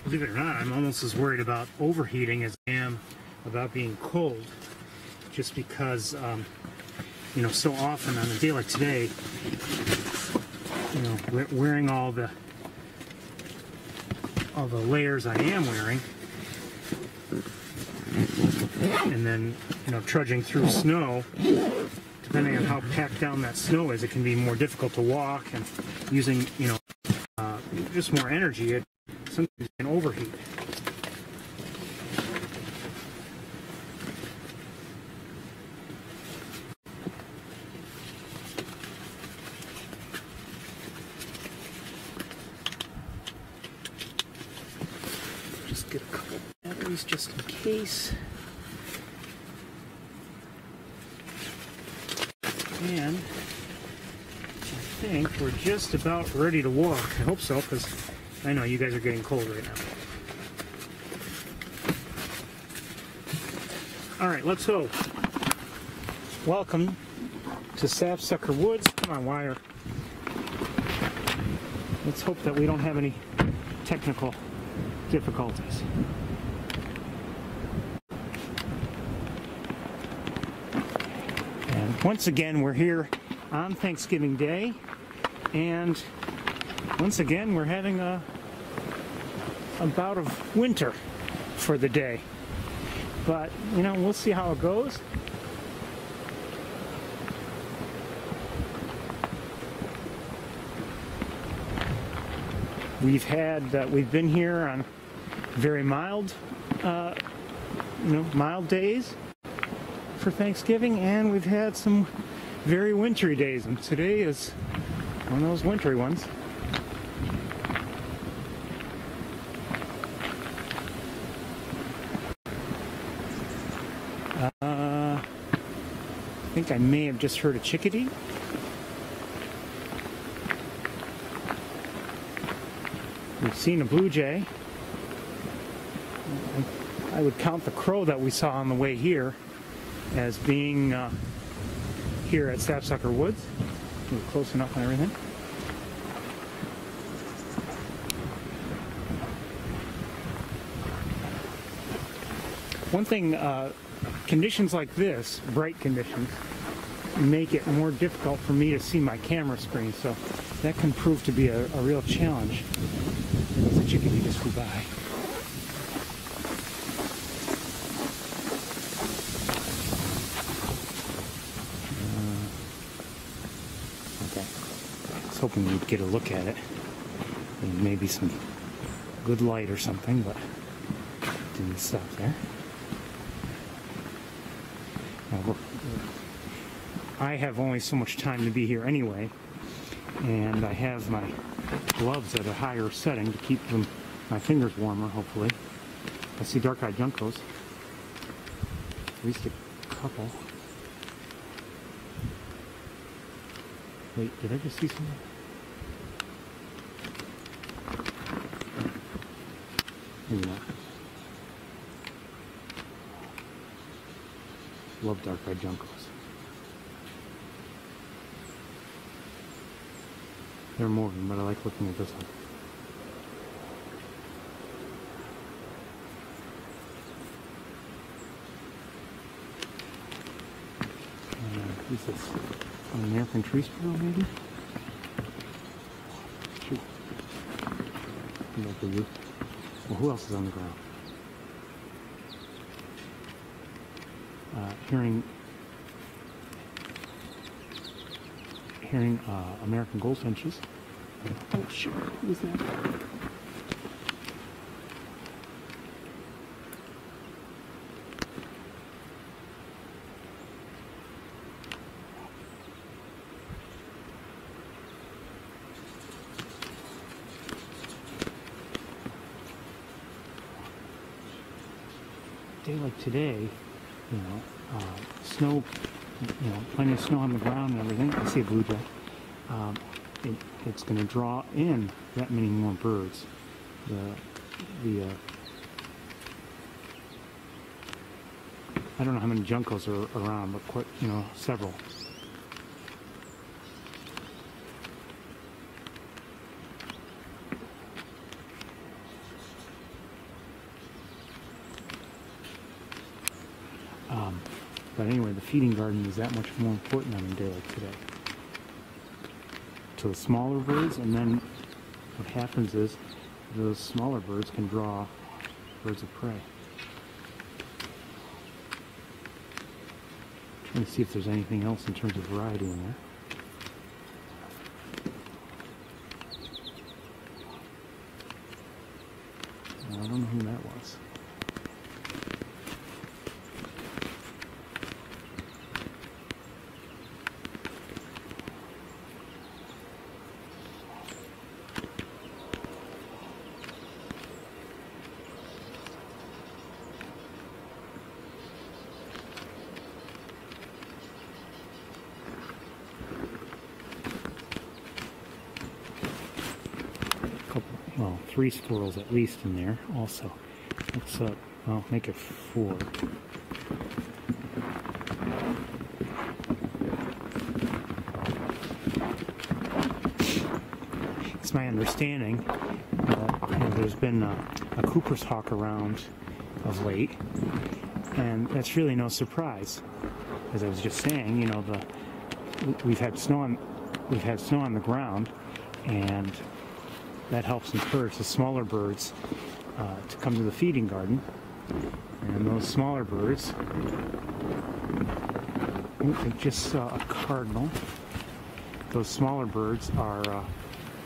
Believe it or not, I'm almost as worried about overheating as I am about being cold, just because, you know, so often on a day like today, you know, wearing all the layers I am wearing, and then, you know, trudging through snow, depending on how packed down that snow is, it can be more difficult to walk, and using, you know, just more energy, it sometimes can overheat. Just get a couple batteries just in case. And I think we're just about ready to walk. I hope so, because I know you guys are getting cold right now. All right, let's go. Welcome to Sapsucker Woods. Come on, wire. Let's hope that we don't have any technical difficulties. And once again, we're here on Thanksgiving Day, and once again, we're having a bout of winter for the day. But, you know, we'll see how it goes. We've been here on very mild, mild days for Thanksgiving, and we've had some very wintry days, and today is one of those wintry ones. I think I may have just heard a chickadee. We've seen a blue jay. I would count the crow that we saw on the way here as being here at Sapsucker Woods. We're close enough and everything. One thing, conditions like this, bright conditions, make it more difficult for me to see my camera screen. So that can prove to be a real challenge. There's a chickadee just flew by. Okay. I was hoping we'd get a look at it. And maybe some good light or something, but didn't stop there. Now, look, I have only so much time to be here anyway, and I have my gloves at a higher setting to keep my fingers warmer, hopefully. I see dark-eyed juncos. At least a couple. Wait, did I just see something? Maybe not. Love dark-eyed juncos. They're moving, but I like looking at this one. Who's this? An American tree sparrow, maybe? Shoot. Well, who else is on the ground? Hearing American goldfinches. Oh, shoot. Who is that? Day like today, you know, snow, you know, plenty of snow on the ground and everything. I see a blue jay. It's going to draw in that many more birds. I don't know how many juncos are around, but quite, you know, several. But anyway, the feeding garden is that much more important on a day like today. To the smaller birds, and then what happens is those smaller birds can draw birds of prey. Trying to see if there's anything else in terms of variety in there. I don't know who that was. Well, 3 squirrels at least in there also. Let's well, make it 4. It's my understanding that, you know, there's been a Cooper's hawk around of late, and that's really no surprise. As I was just saying, you know, we've had snow on the ground, and that helps encourage the smaller birds to come to the feeding garden. And those smaller birds, I just saw a cardinal. Those smaller birds are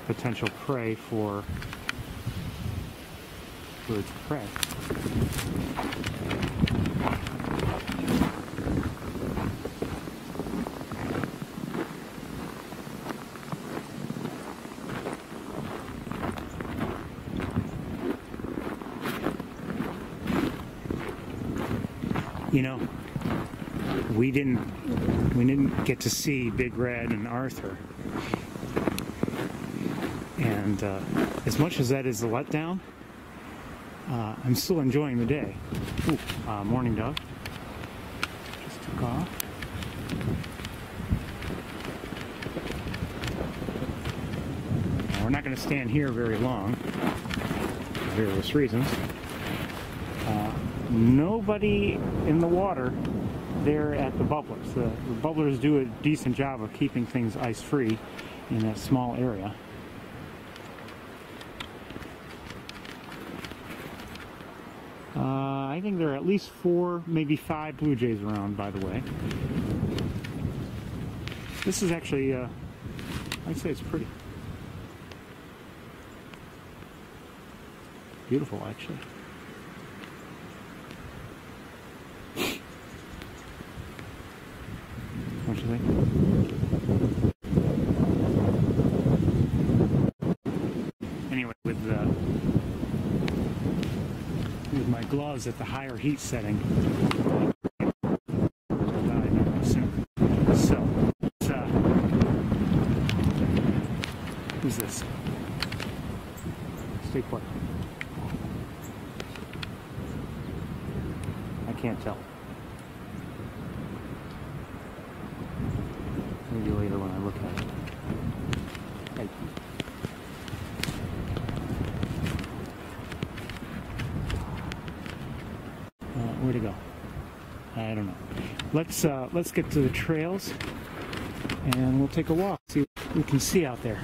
potential prey for birds of prey. You know, we didn't get to see Big Red and Arthur, and as much as that is a letdown, I'm still enjoying the day. Ooh, morning dove just took off. Now, we're not going to stand here very long for various reasons. Nobody in the water there at the bubblers. The bubblers do a decent job of keeping things ice-free, in that small area. I think there are at least 4, maybe 5 blue jays around, by the way. This is actually, I'd say it's pretty. Beautiful, actually. What do you think? Anyway, with my gloves at the higher heat setting, I'll die very soon. So, who's this? Stay quiet. I can't tell. Maybe later when I look at it. Hey. Where'd it go? I don't know. Let's get to the trails and we'll take a walk. See what we can see out there.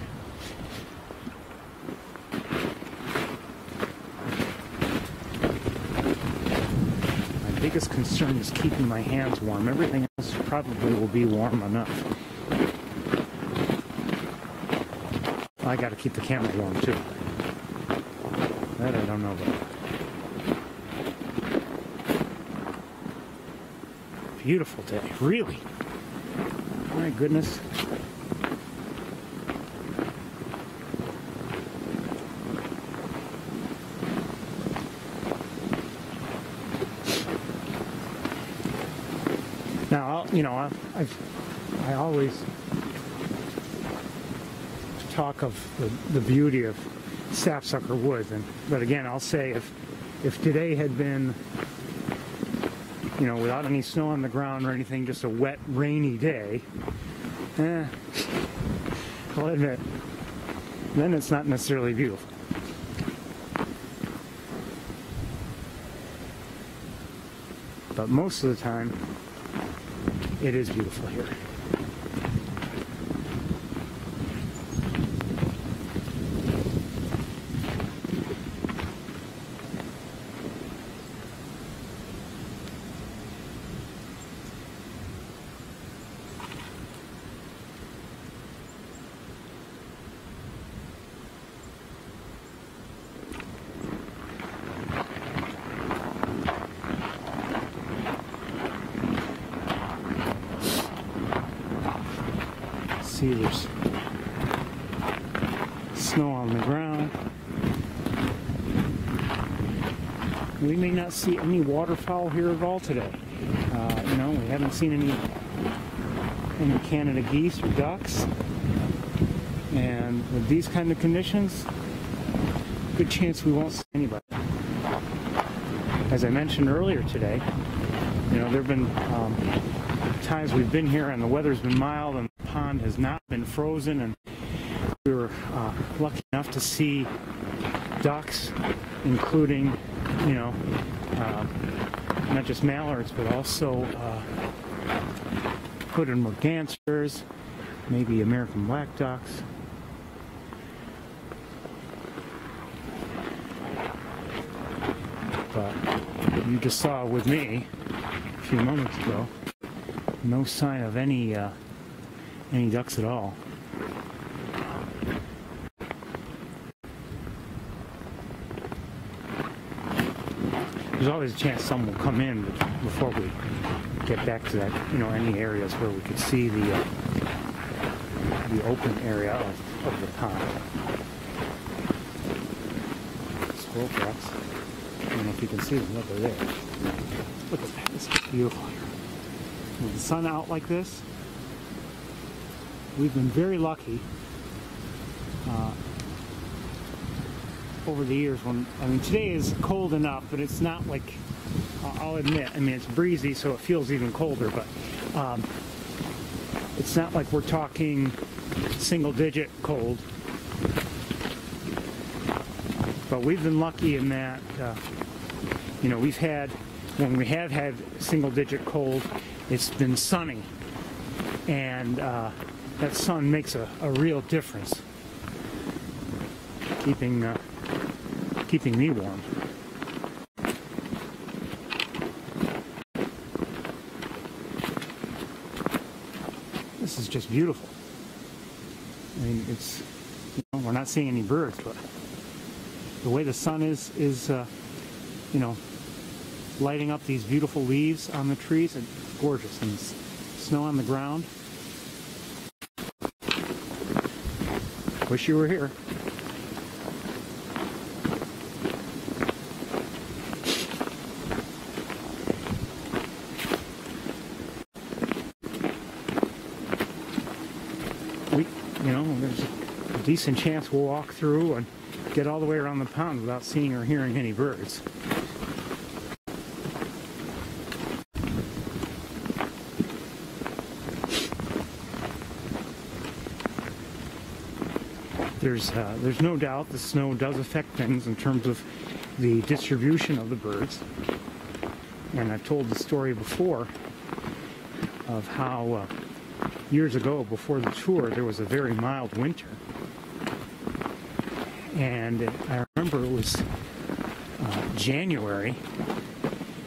My biggest concern is keeping my hands warm. Everything else probably will be warm enough. I got to keep the camera warm too. That I don't know about. Beautiful day, really. My goodness. Now, I always talk of the beauty of sapsucker woods, but again, I'll say if today had been, without any snow on the ground or anything, just a wet, rainy day, I'll admit, then it's not necessarily beautiful. But most of the time, it is beautiful here. See, there's snow on the ground. We may not see any waterfowl here at all today. We haven't seen any Canada geese or ducks. And with these kind of conditions, good chance we won't see anybody. As I mentioned earlier today, there have been times we've been here and the weather's been mild and the pond has not been frozen, and we were lucky enough to see ducks, including not just mallards but also hooded mergansers, maybe American black ducks. But you just saw with me a few moments ago, no sign of any ducks at all. There's always a chance some will come in before we get back to that, any areas where we could see the open area of the pond. Squirrel tracks. I don't know if you can see them. Look, they're there. Look at that. This is beautiful here. With the sun out like this, we've been very lucky over the years today is cold enough, but it's not like, I'll admit, it's breezy, so it feels even colder, but it's not like we're talking single-digit cold. But we've been lucky in that, we've had, when we have had single-digit cold, it's been sunny, and that sun makes a real difference, keeping me warm. This is just beautiful. I mean, it's, you know, we're not seeing any birds, but the way the sun is you know, lighting up these beautiful leaves on the trees, it's gorgeous. And snow on the ground. Wish you were here. You know, there's a decent chance we'll walk through and get all the way around the pond without seeing or hearing any birds. There's no doubt the snow does affect things in terms of the distribution of the birds. And I've told the story before of how years ago, before the tour, there was a very mild winter. And I remember it was January,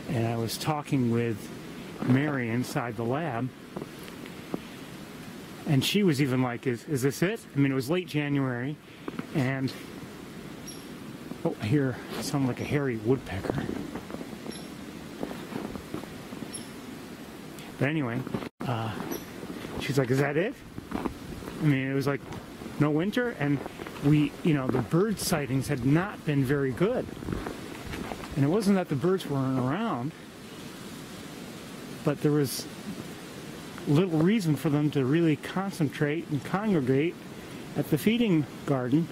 and I was talking with Mary inside the lab, and she was even like, is this it? I mean, it was late January, and oh, I hear it sounded like a hairy woodpecker. But anyway, she's like, is that it? I mean, it was like no winter, and we, you know, the bird sightings had not been very good. And it wasn't that the birds weren't around, but there was little reason for them to really concentrate and congregate at the feeding garden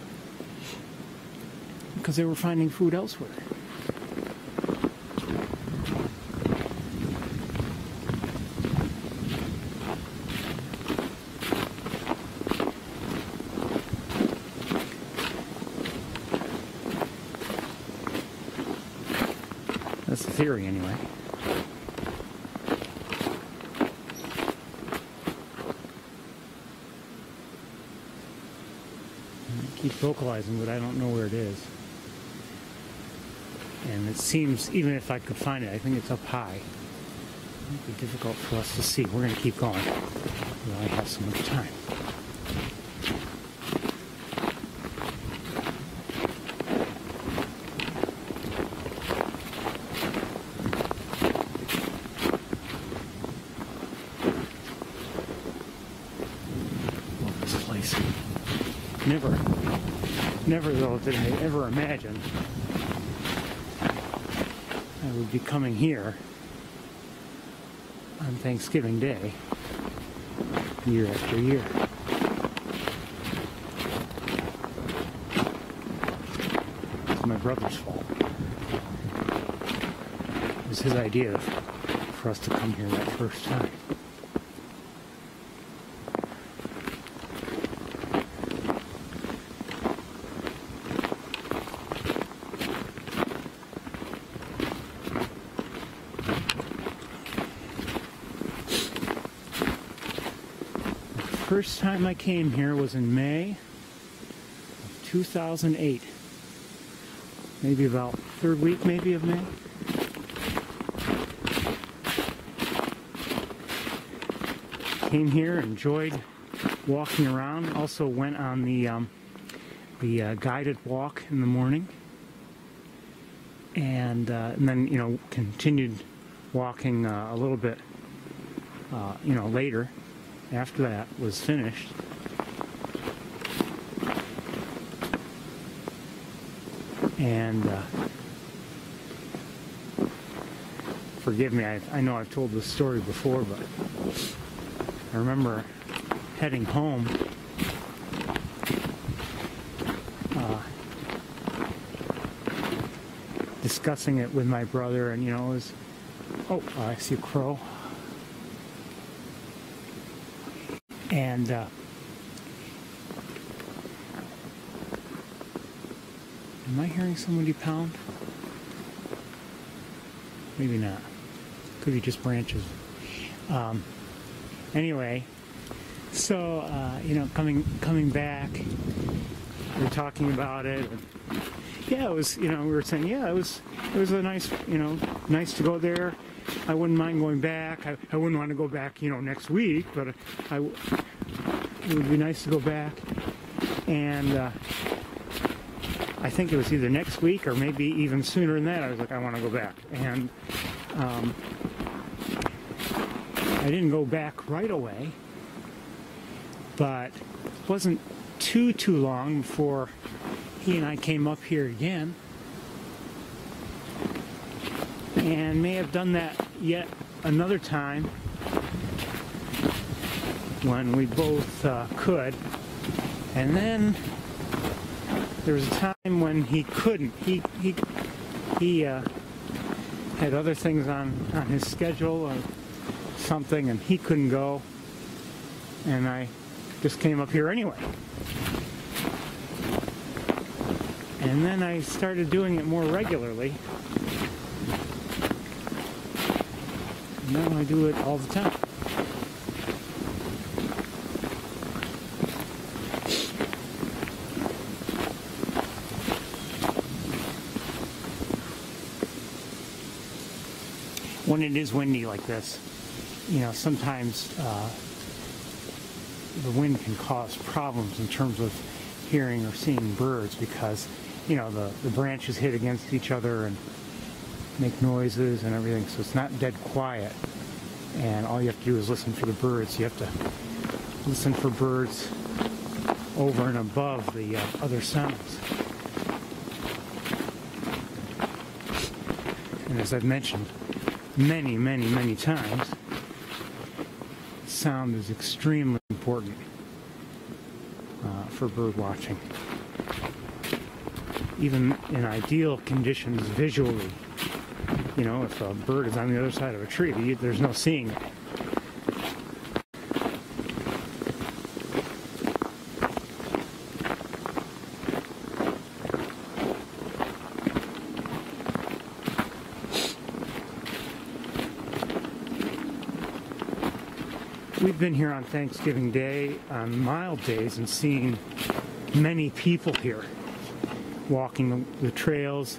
because they were finding food elsewhere. That's the theory, anyway. I keep vocalizing, but I don't know where it is. And it seems, even if I could find it, I think it's up high. It might be difficult for us to see. We're going to keep going while I have some more time. Never though did I ever imagine I would be coming here on Thanksgiving Day, year after year. It's my brother's fault. It was his idea for us to come here that first time. First time I came here was in May of 2008. Maybe about third week maybe of May. Came here, enjoyed walking around. Also went on the guided walk in the morning. And then, you know, continued walking a little bit, you know, later. After that was finished. And forgive me, I know I've told this story before, but I remember heading home discussing it with my brother, and you know, it was, oh, I see a crow. And am I hearing somebody pound? Maybe not. Could be just branches. Anyway, So, coming back, we were talking about it. And yeah, it was, we were saying, yeah, it was a nice, nice to go there. I wouldn't mind going back. I wouldn't want to go back, next week, but it would be nice to go back. And I think it was either next week or maybe even sooner than that. I was like, I want to go back. And I didn't go back right away, but it wasn't too long before he and I came up here again, and may have done that yet another time when we both could. And then there was a time when he couldn't. He had other things on his schedule or something, and he couldn't go, and I just came up here anyway. And then I started doing it more regularly. And now I do it all the time. When it is windy like this, sometimes the wind can cause problems in terms of hearing or seeing birds, because the branches hit against each other and make noises and everything, so it's not dead quiet, and all you have to do is listen for the birds. You have to listen for birds over and above the other sounds. And as I've mentioned many times, sound is extremely important for bird watching. Even in ideal conditions visually, if a bird is on the other side of a tree, there's no seeing it. We've been here on Thanksgiving Day, on mild days, and seen many people here walking the trails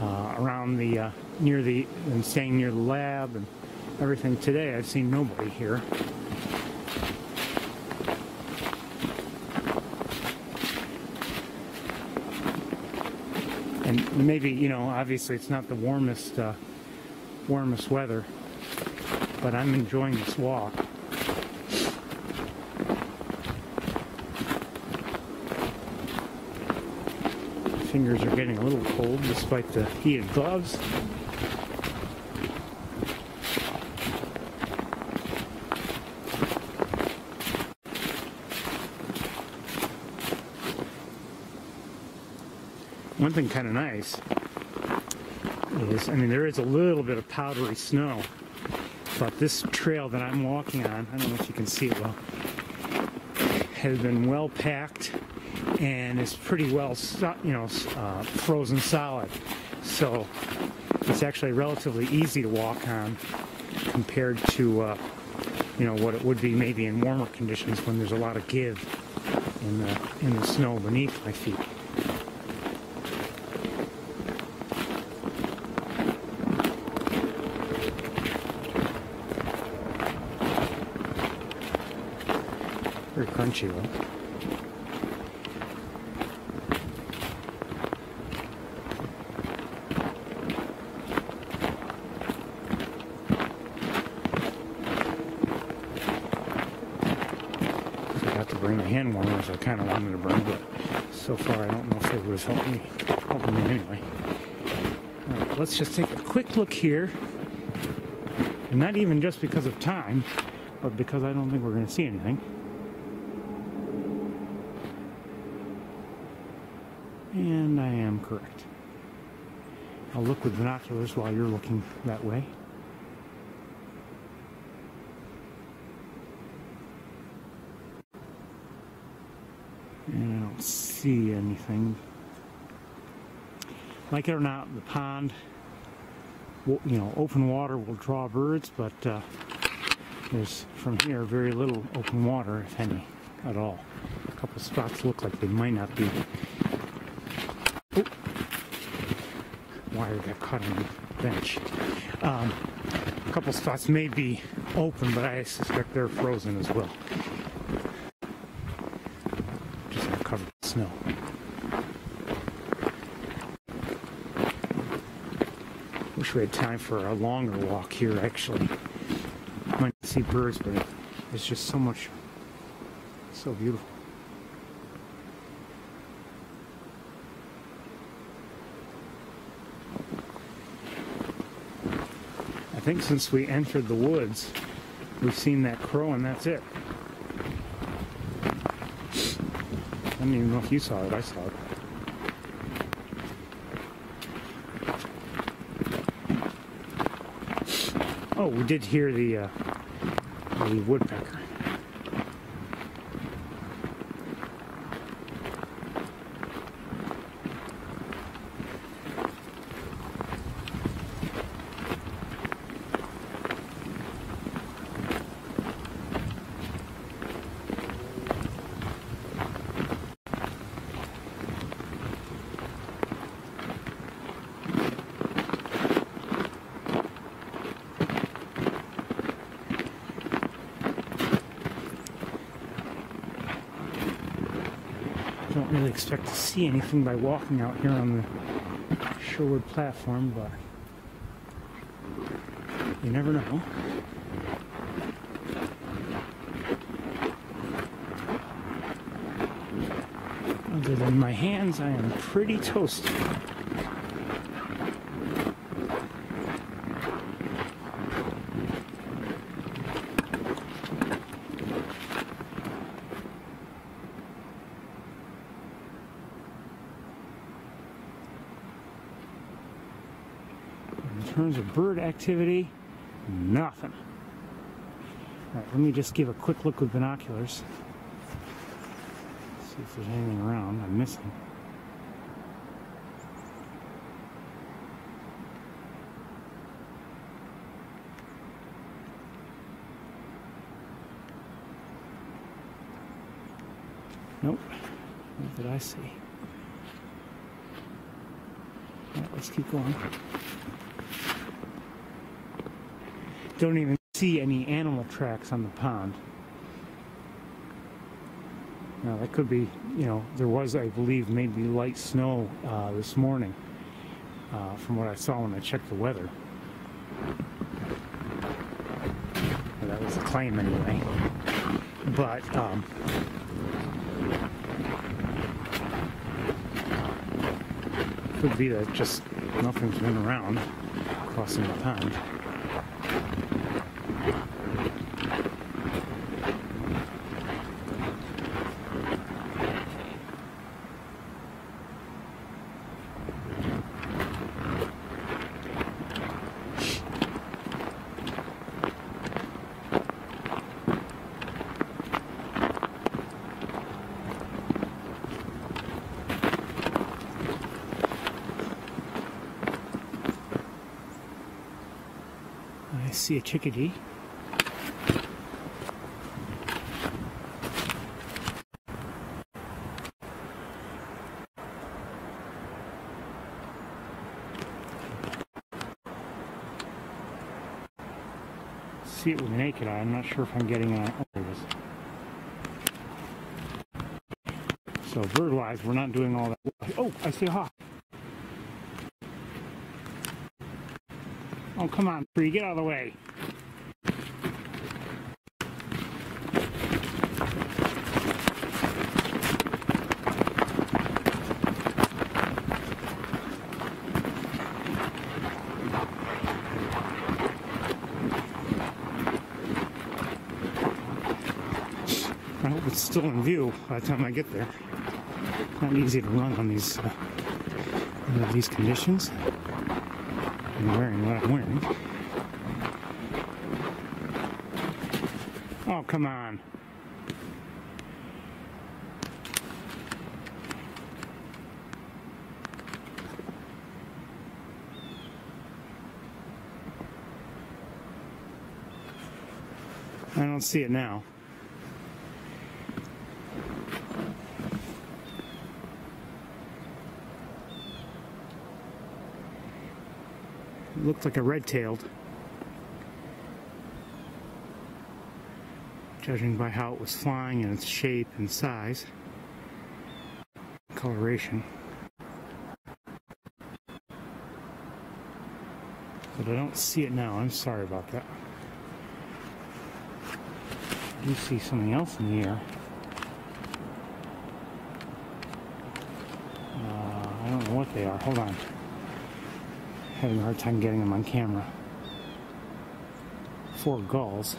around and staying near the lab and everything. Today I've seen nobody here. And maybe, obviously it's not the warmest weather, but I'm enjoying this walk. Fingers are getting a little cold despite the heated gloves. One thing kind of nice is, there is a little bit of powdery snow, but this trail that I'm walking on, I don't know if you can see it well, has been well packed and is pretty well, frozen solid. So it's actually relatively easy to walk on compared to, what it would be maybe in warmer conditions when there's a lot of give in the snow beneath my feet. Very crunchy though. Bring the hand warmers I kind of wanted to bring, but so far I don't know if it was helping me anyway. All right, let's just take a quick look here, and not even just because of time, but because I don't think we're going to see anything. And I am correct. I'll look with binoculars while you're looking that way. And I don't see anything. Like it or not, the pond, open water will draw birds, but There's, from here, very little open water, if any, at all. A couple spots look like they might not be. Oh. Wire got caught on the bench. A couple spots may be open, but I suspect they're frozen as well. Just covered with snow. Wish we had time for a longer walk here, actually. Might see birds, but it's just so much, so beautiful. I think since we entered the woods, we've seen that crow and that's it. I don't even know if you saw it, I saw it. Oh, we did hear the woodpecker. Don't really expect to see anything by walking out here on the shoreward platform, but you never know. Other than my hands, I am pretty toasty. In terms of bird activity, nothing. All right, let me just give a quick look with binoculars. See if there's anything around I'm missing. Nope, what did I see? All right, let's keep going. Don't even see any animal tracks on the pond. Now that could be, you know, there was, I believe, maybe light snow this morning, from what I saw when I checked the weather. Well, that was a claim anyway. But could be that just nothing's been around crossing the pond. I see a chickadee. See it with the naked eye. I'm not sure if I'm getting a... Oh, there it is. So bird-wise, we're not doing all that. Oh, I see a hawk. Oh, come on, tree, get out of the way. I hope it's still in view by the time I get there. Not easy to run on these under these conditions. I'm wearing what I'm wearing. Oh, come on. I don't see it now. It looked like a red-tailed, judging by how it was flying and its shape and size, coloration. But I don't see it now. I'm sorry about that. I do see something else in the air. I don't know what they are. Hold on. Having a hard time getting them on camera. 4 gulls.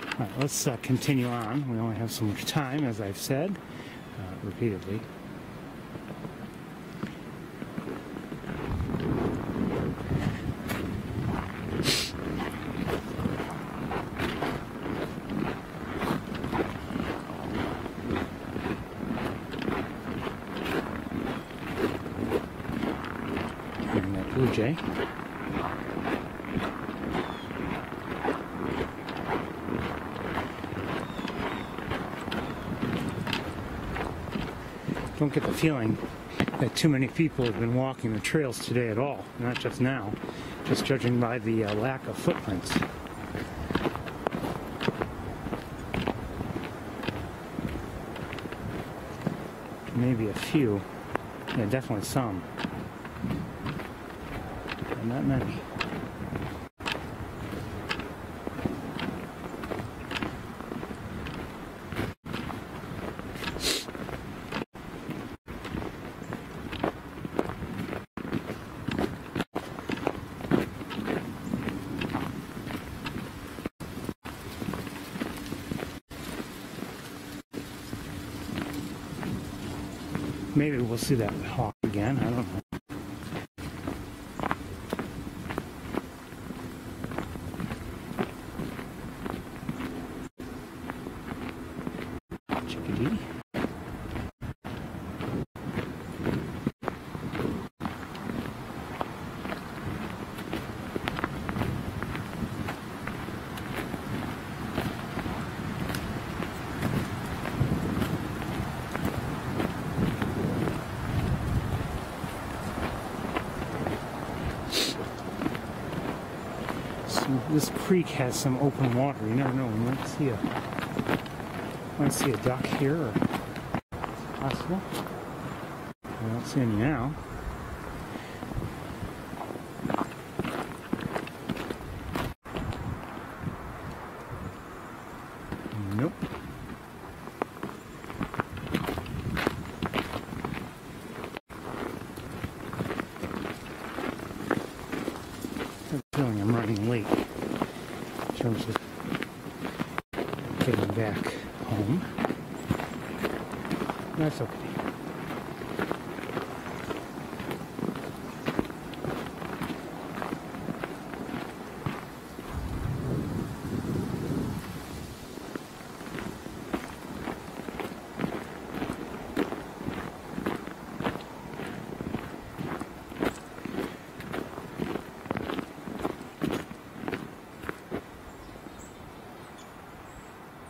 All right, let's continue on. We only have so much time, as I've said repeatedly. And that blue jay. Don't get the feeling that too many people have been walking the trails today at all, not just now, just judging by the lack of footprints. Maybe a few, yeah, definitely some, but not many. Maybe we'll see that hawk again, I don't know. Chickadee. This creek has some open water. You never know. We might see a duck here, or possible. I don't see any now. Nope. I'm feeling I'm running late in terms of getting back home. That's okay.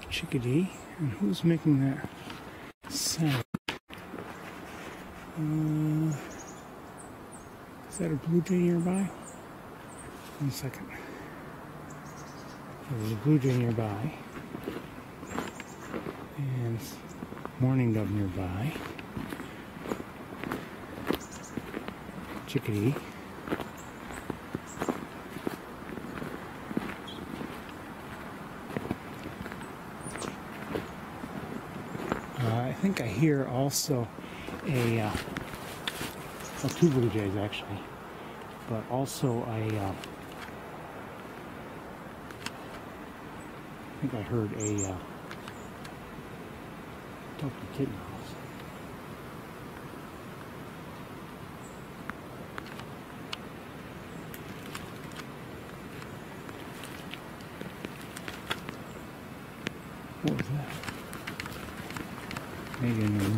Chickadee, and who's making that sound? Is that a blue jay nearby? 1 second. There's a blue jay nearby, and mourning dove nearby. Chickadee. I think I hear also well, 2 blue jays actually, but also I think I heard a Dr. Tittenhouse. What was that? Maybe in the room.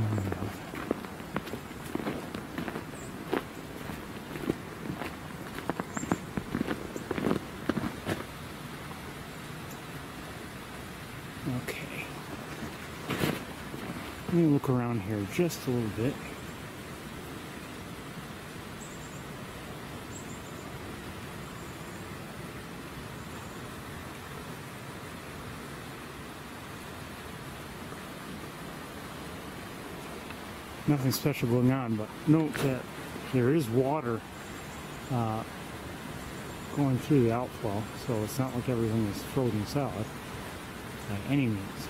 me look around here just a little bit. Nothing special going on, but note that there is water going through the outflow, so it's not like everything is frozen solid by any means.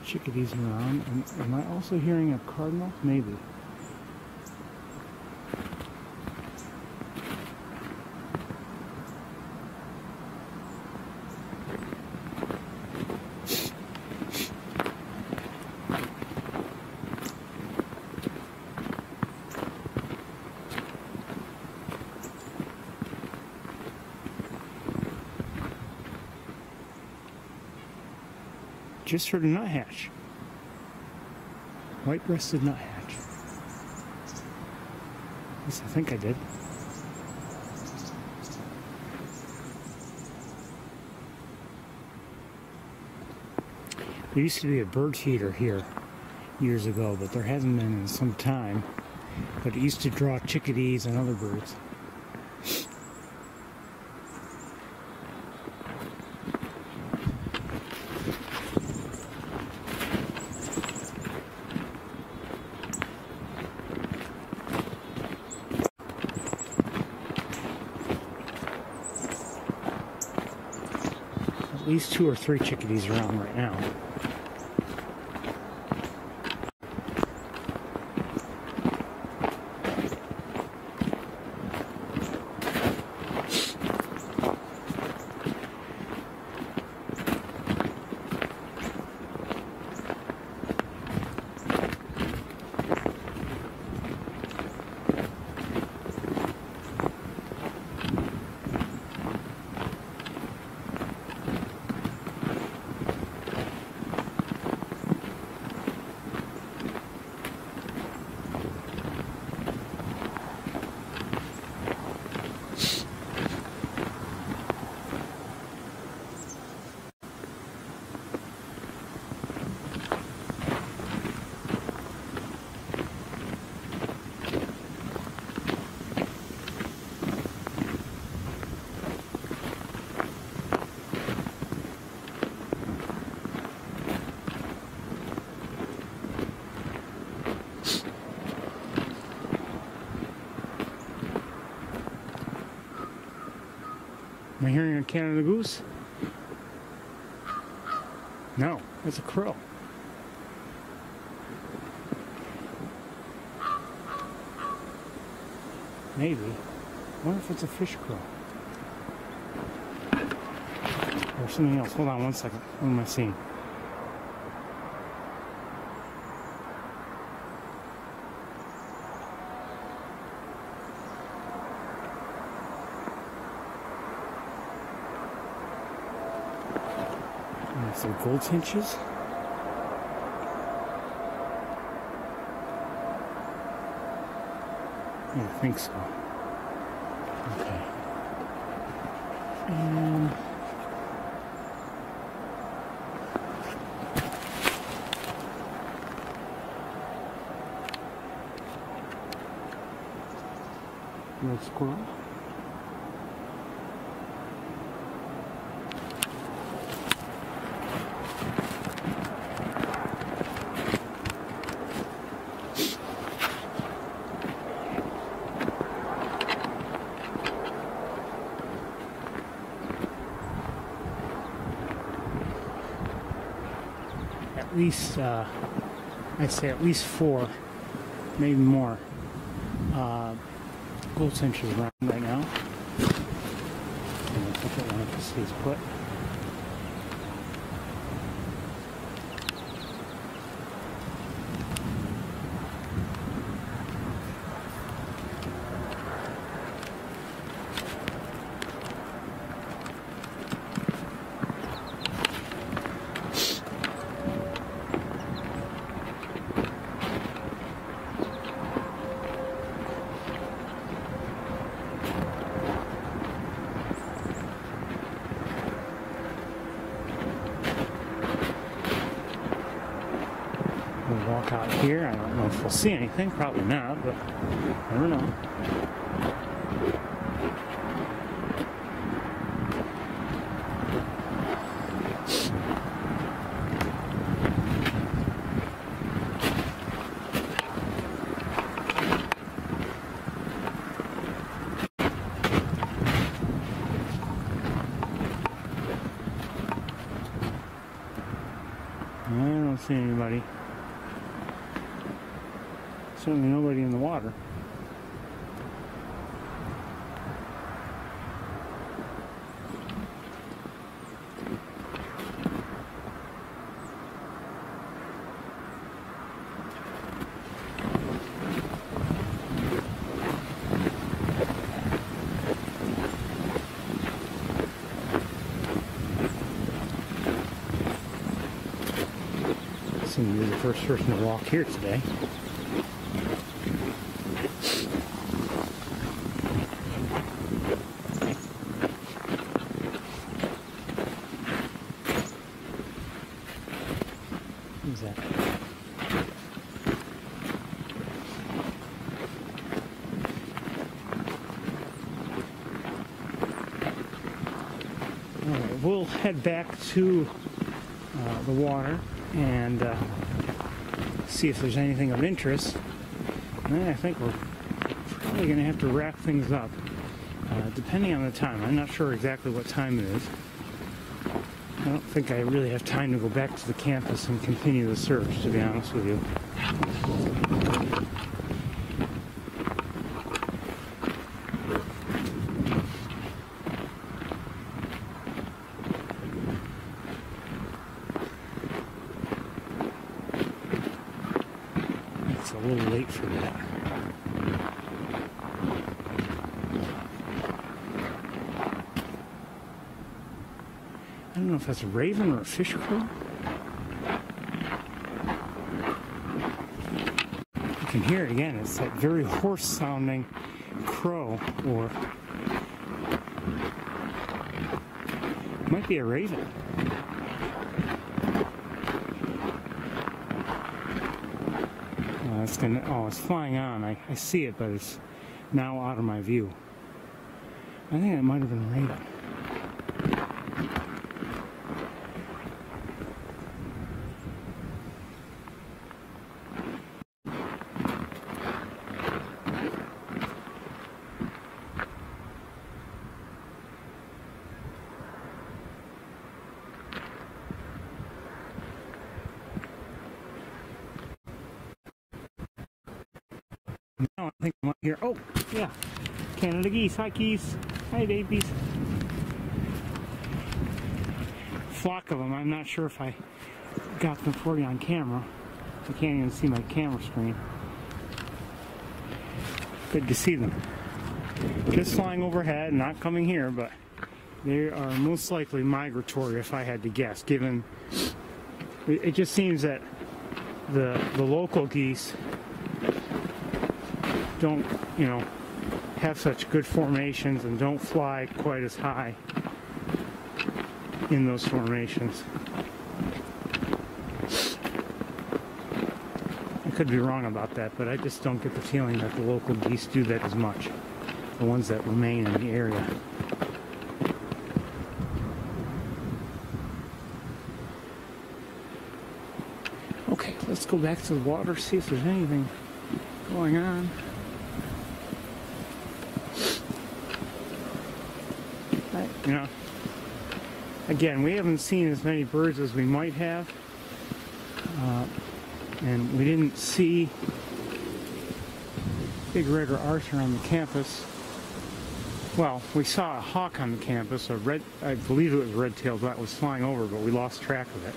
Chickadees around. Am I also hearing a cardinal? Maybe. Just heard a nuthatch. White-breasted nuthatch. At least I think I did. There used to be a bird feeder here years ago, but there hasn't been in some time. But it used to draw chickadees and other birds. At least 2 or 3 chickadees around right now. Am I hearing a Canada goose? No, that's a crow. Maybe. I wonder if it's a fish crow. Or something else. Hold on one second. What am I seeing? Some goldfinches. Yeah, I think so. Okay. And red squirrel. At least, I'd say at least 4, maybe more, goldfinches around right now. And I think that one of us stays put. look out here. I don't know if we'll see anything. Probably not, but never know. I don't see anybody. Certainly nobody in the water. Seems to be the first person to walk here today. Who's that? All right, we'll head back to the water and see if there's anything of interest. And then I think we're probably going to have to wrap things up, depending on the time. I'm not sure exactly what time it is. I don't think I really have time to go back to the campus and continue the search, to be honest with you. It's a little late for that. I don't know if that's a raven or a fish crow. You can hear it again. It's that very hoarse-sounding crow, or it might be a raven. It's flying on. I see it, but it's now out of my view. I think it might have been a raven. Now I think I'm up here. Oh, yeah. Canada geese. Hi, geese. Hi, babies. Flock of them. I'm not sure if I got them for you on camera. I can't even see my camera screen. Good to see them. Just flying overhead, not coming here, but they are most likely migratory if I had to guess, given it just seems that the local geese don't, have such good formations and don't fly quite as high in those formations. I could be wrong about that, but I just don't get the feeling that the local geese do that as much, the ones that remain in the area. Okay, let's go back to the water, see if there's anything going on. Again, we haven't seen as many birds as we might have, and we didn't see big red or Arthur on the campus. Well, we saw a hawk on the campus, I believe it was a red-tailed that was flying over, but we lost track of it.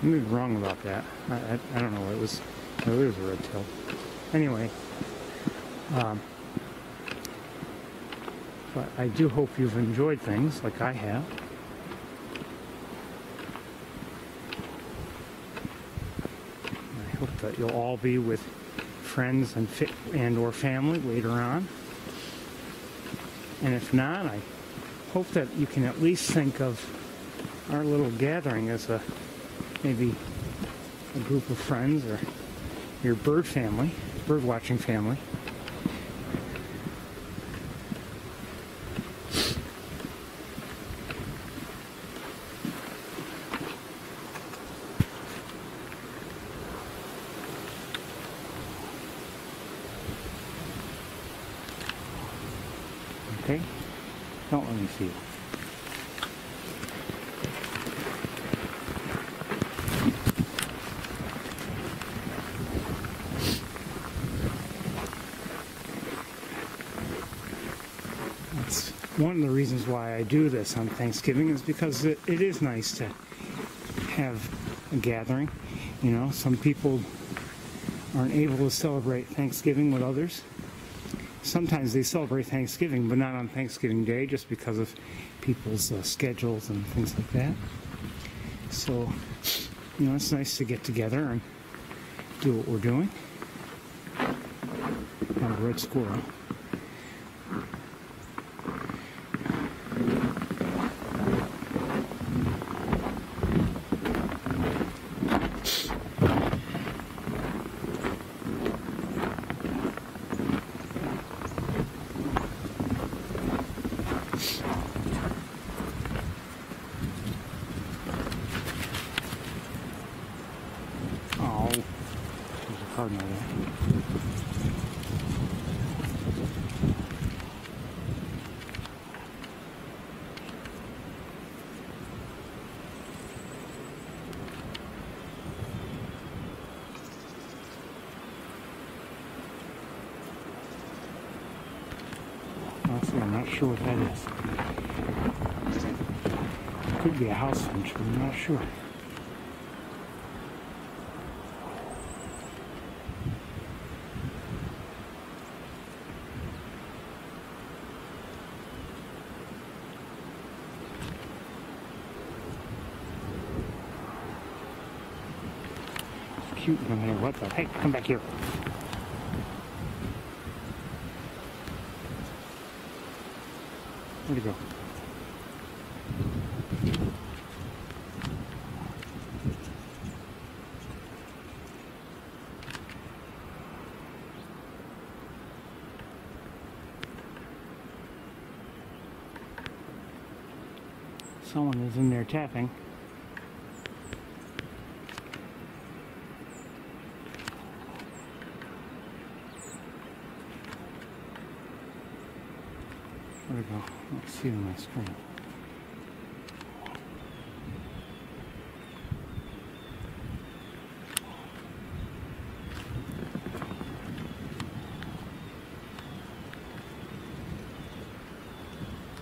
I may be wrong about that. I don't know. It was a red-tailed. Anyway, but I do hope you've enjoyed things like I have. I hope that you'll all be with friends and or family later on. And if not, I hope that you can at least think of our little gathering as maybe a group of friends or your bird watching family. Okay, don't let me see it. That's one of the reasons why I do this on Thanksgiving, is because it is nice to have a gathering. You know, some people aren't able to celebrate Thanksgiving with others. Sometimes they celebrate Thanksgiving, but not on Thanksgiving Day, just because of people's schedules and things like that. So, you know, it's nice to get together and do what we're doing. Got a red squirrel. Oh, there's a cardinal there. Honestly, I'm not sure what that is. Could be a house finch, but I'm not sure. Cute no matter what though. Hey, come back here. Where'd he go? Someone is in there tapping. Where'd it go? Let's see on my screen.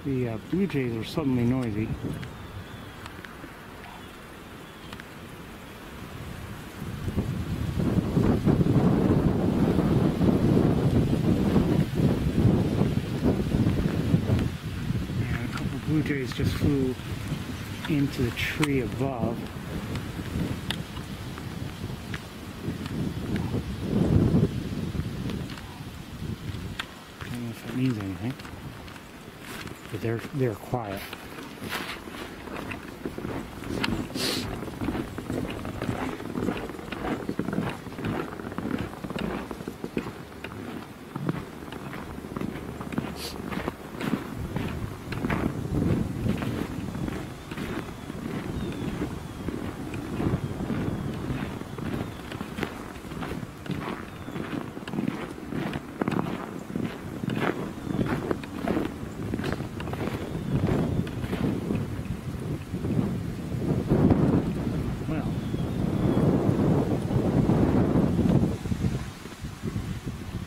The blue jays are suddenly noisy. Blue jays just flew into the tree above. I don't know if that means anything, but they're quiet.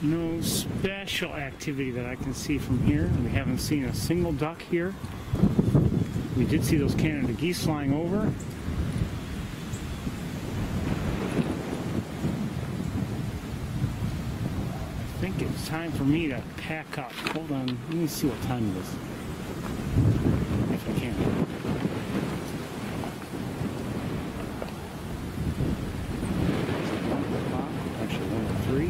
No special activity that I can see from here. We haven't seen a single duck here. We did see those Canada geese flying over. I think it's time for me to pack up. Hold on, let me see what time it is. If I can. Actually, 1:03.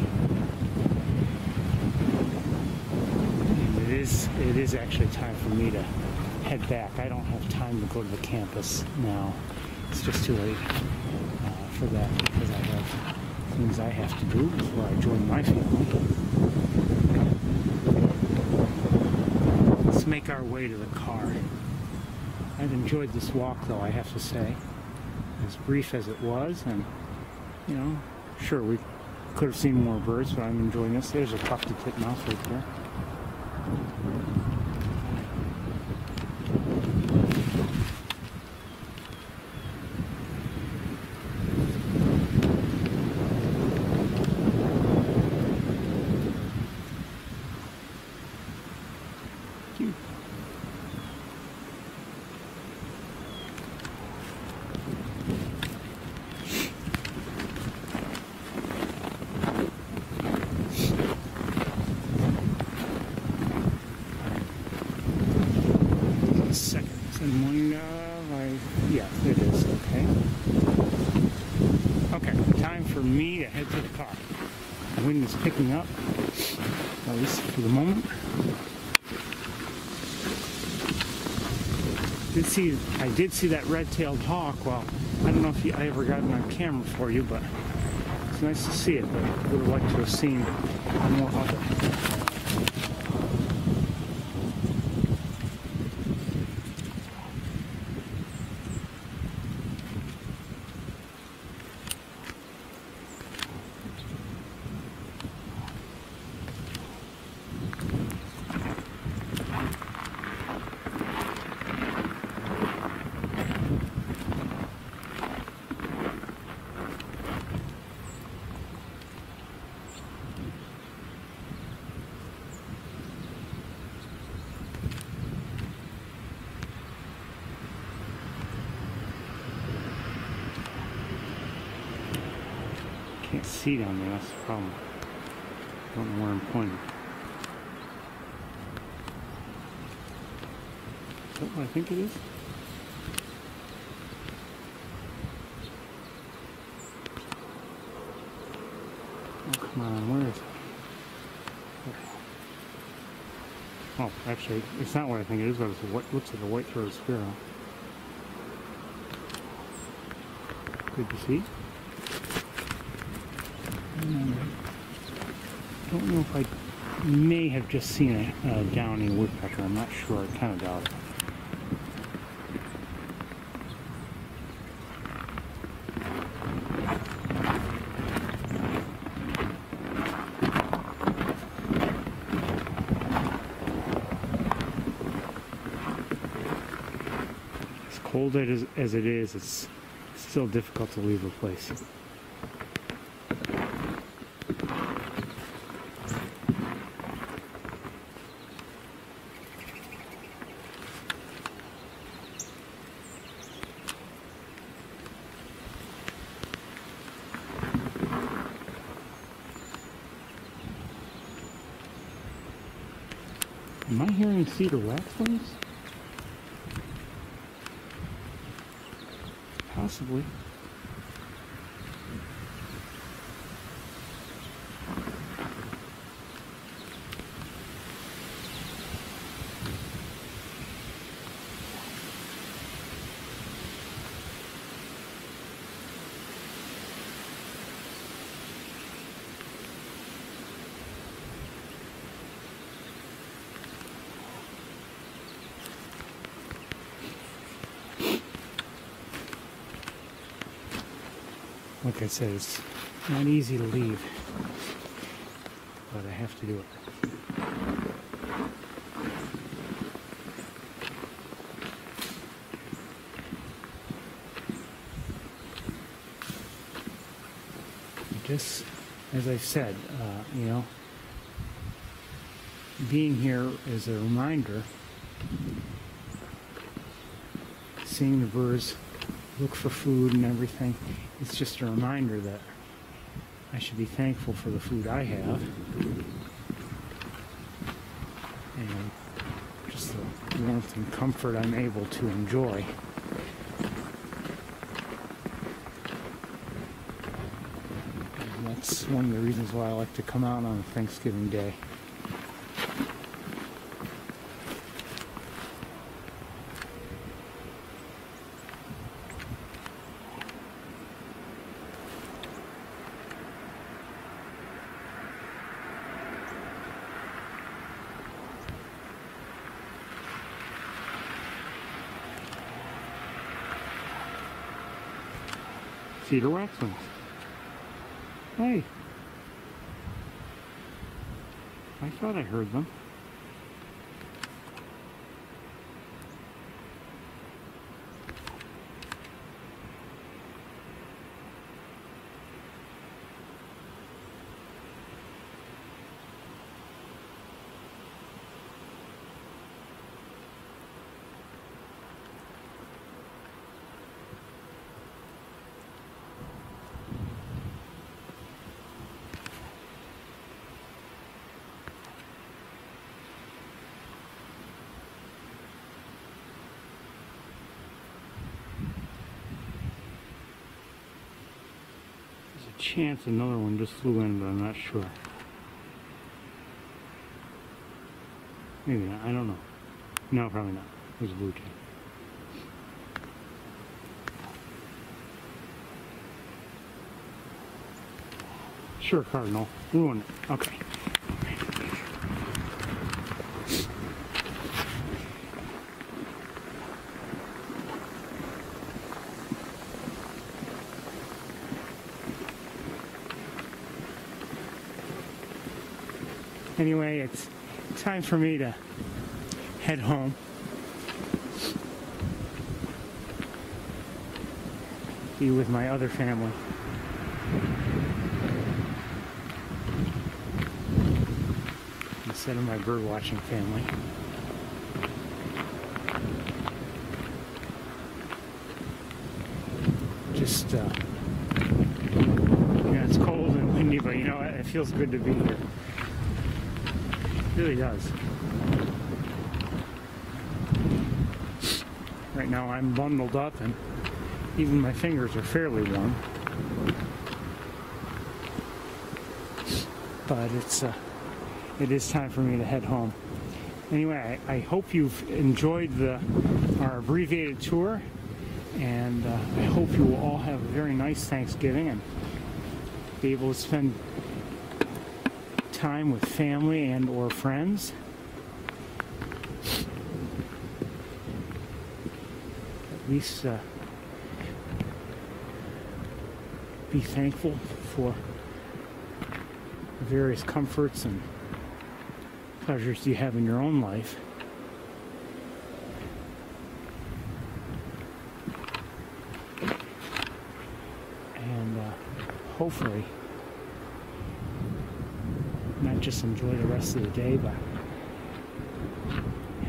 It is actually time for me to head back. I don't have time to go to the campus now. It's just too late for that because I have things I have to do before I join my family. Let's make our way to the car. I've enjoyed this walk, though, I have to say. As brief as it was, and, you know, sure, we could have seen more birds, but I'm enjoying this. There's a tufted titmouse right there. Cute. Yeah, it is. Okay. Okay, time for me to head to the car. The wind is picking up, at least for the moment. I did see that red-tailed hawk. Well, I don't know if I ever got it on camera for you, but it's nice to see it. But I would have liked to have seen more of it. Can't see down there, that's the problem. Don't know where I'm pointing. Is that what I think it is? Oh, come on, where is it? Oh, actually, it's not what I think it is, but it looks like a white-throated sparrow. Good to see. I don't know if I may have just seen a downy woodpecker. I'm not sure. I kind of doubt it. As cold as it is, it's still difficult to leave a place. Am I hearing cedar waxwings? Possibly. Like I said, it's not easy to leave, but I have to do it. Just as I said, you know, being here is a reminder, seeing the birds look for food and everything. It's just a reminder that I should be thankful for the food I have and just the warmth and comfort I'm able to enjoy. And that's one of the reasons why I like to come out on Thanksgiving Day. cedar waxwings. Hey. I thought I heard them. Chance another one just flew in, but I'm not sure. Maybe not. I don't know. No, probably not. It was a blue jay. Sure, cardinal. Blue one. Okay. Anyway, it's time for me to head home. Be with my other family. Instead of my bird watching family. Just, it's cold and windy, but you know what? It feels good to be here. It really does. Right now I'm bundled up and even my fingers are fairly warm. But it is time for me to head home. Anyway, I hope you've enjoyed our abbreviated tour, and I hope you will all have a very nice Thanksgiving and be able to spend time with family and or friends. At least be thankful for the various comforts and pleasures you have in your own life. And hopefully not just enjoy the rest of the day, but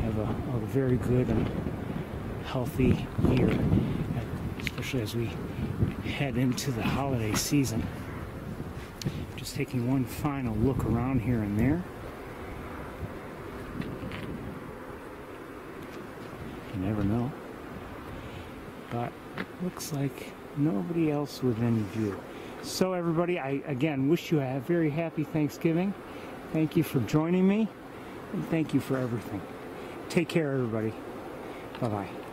have a very good and healthy year, especially as we head into the holiday season. Just taking one final look around here and there. You never know. But looks like nobody else within view. So everybody, I again wish you a very happy Thanksgiving. Thank you for joining me, and thank you for everything. Take care, everybody. Bye-bye.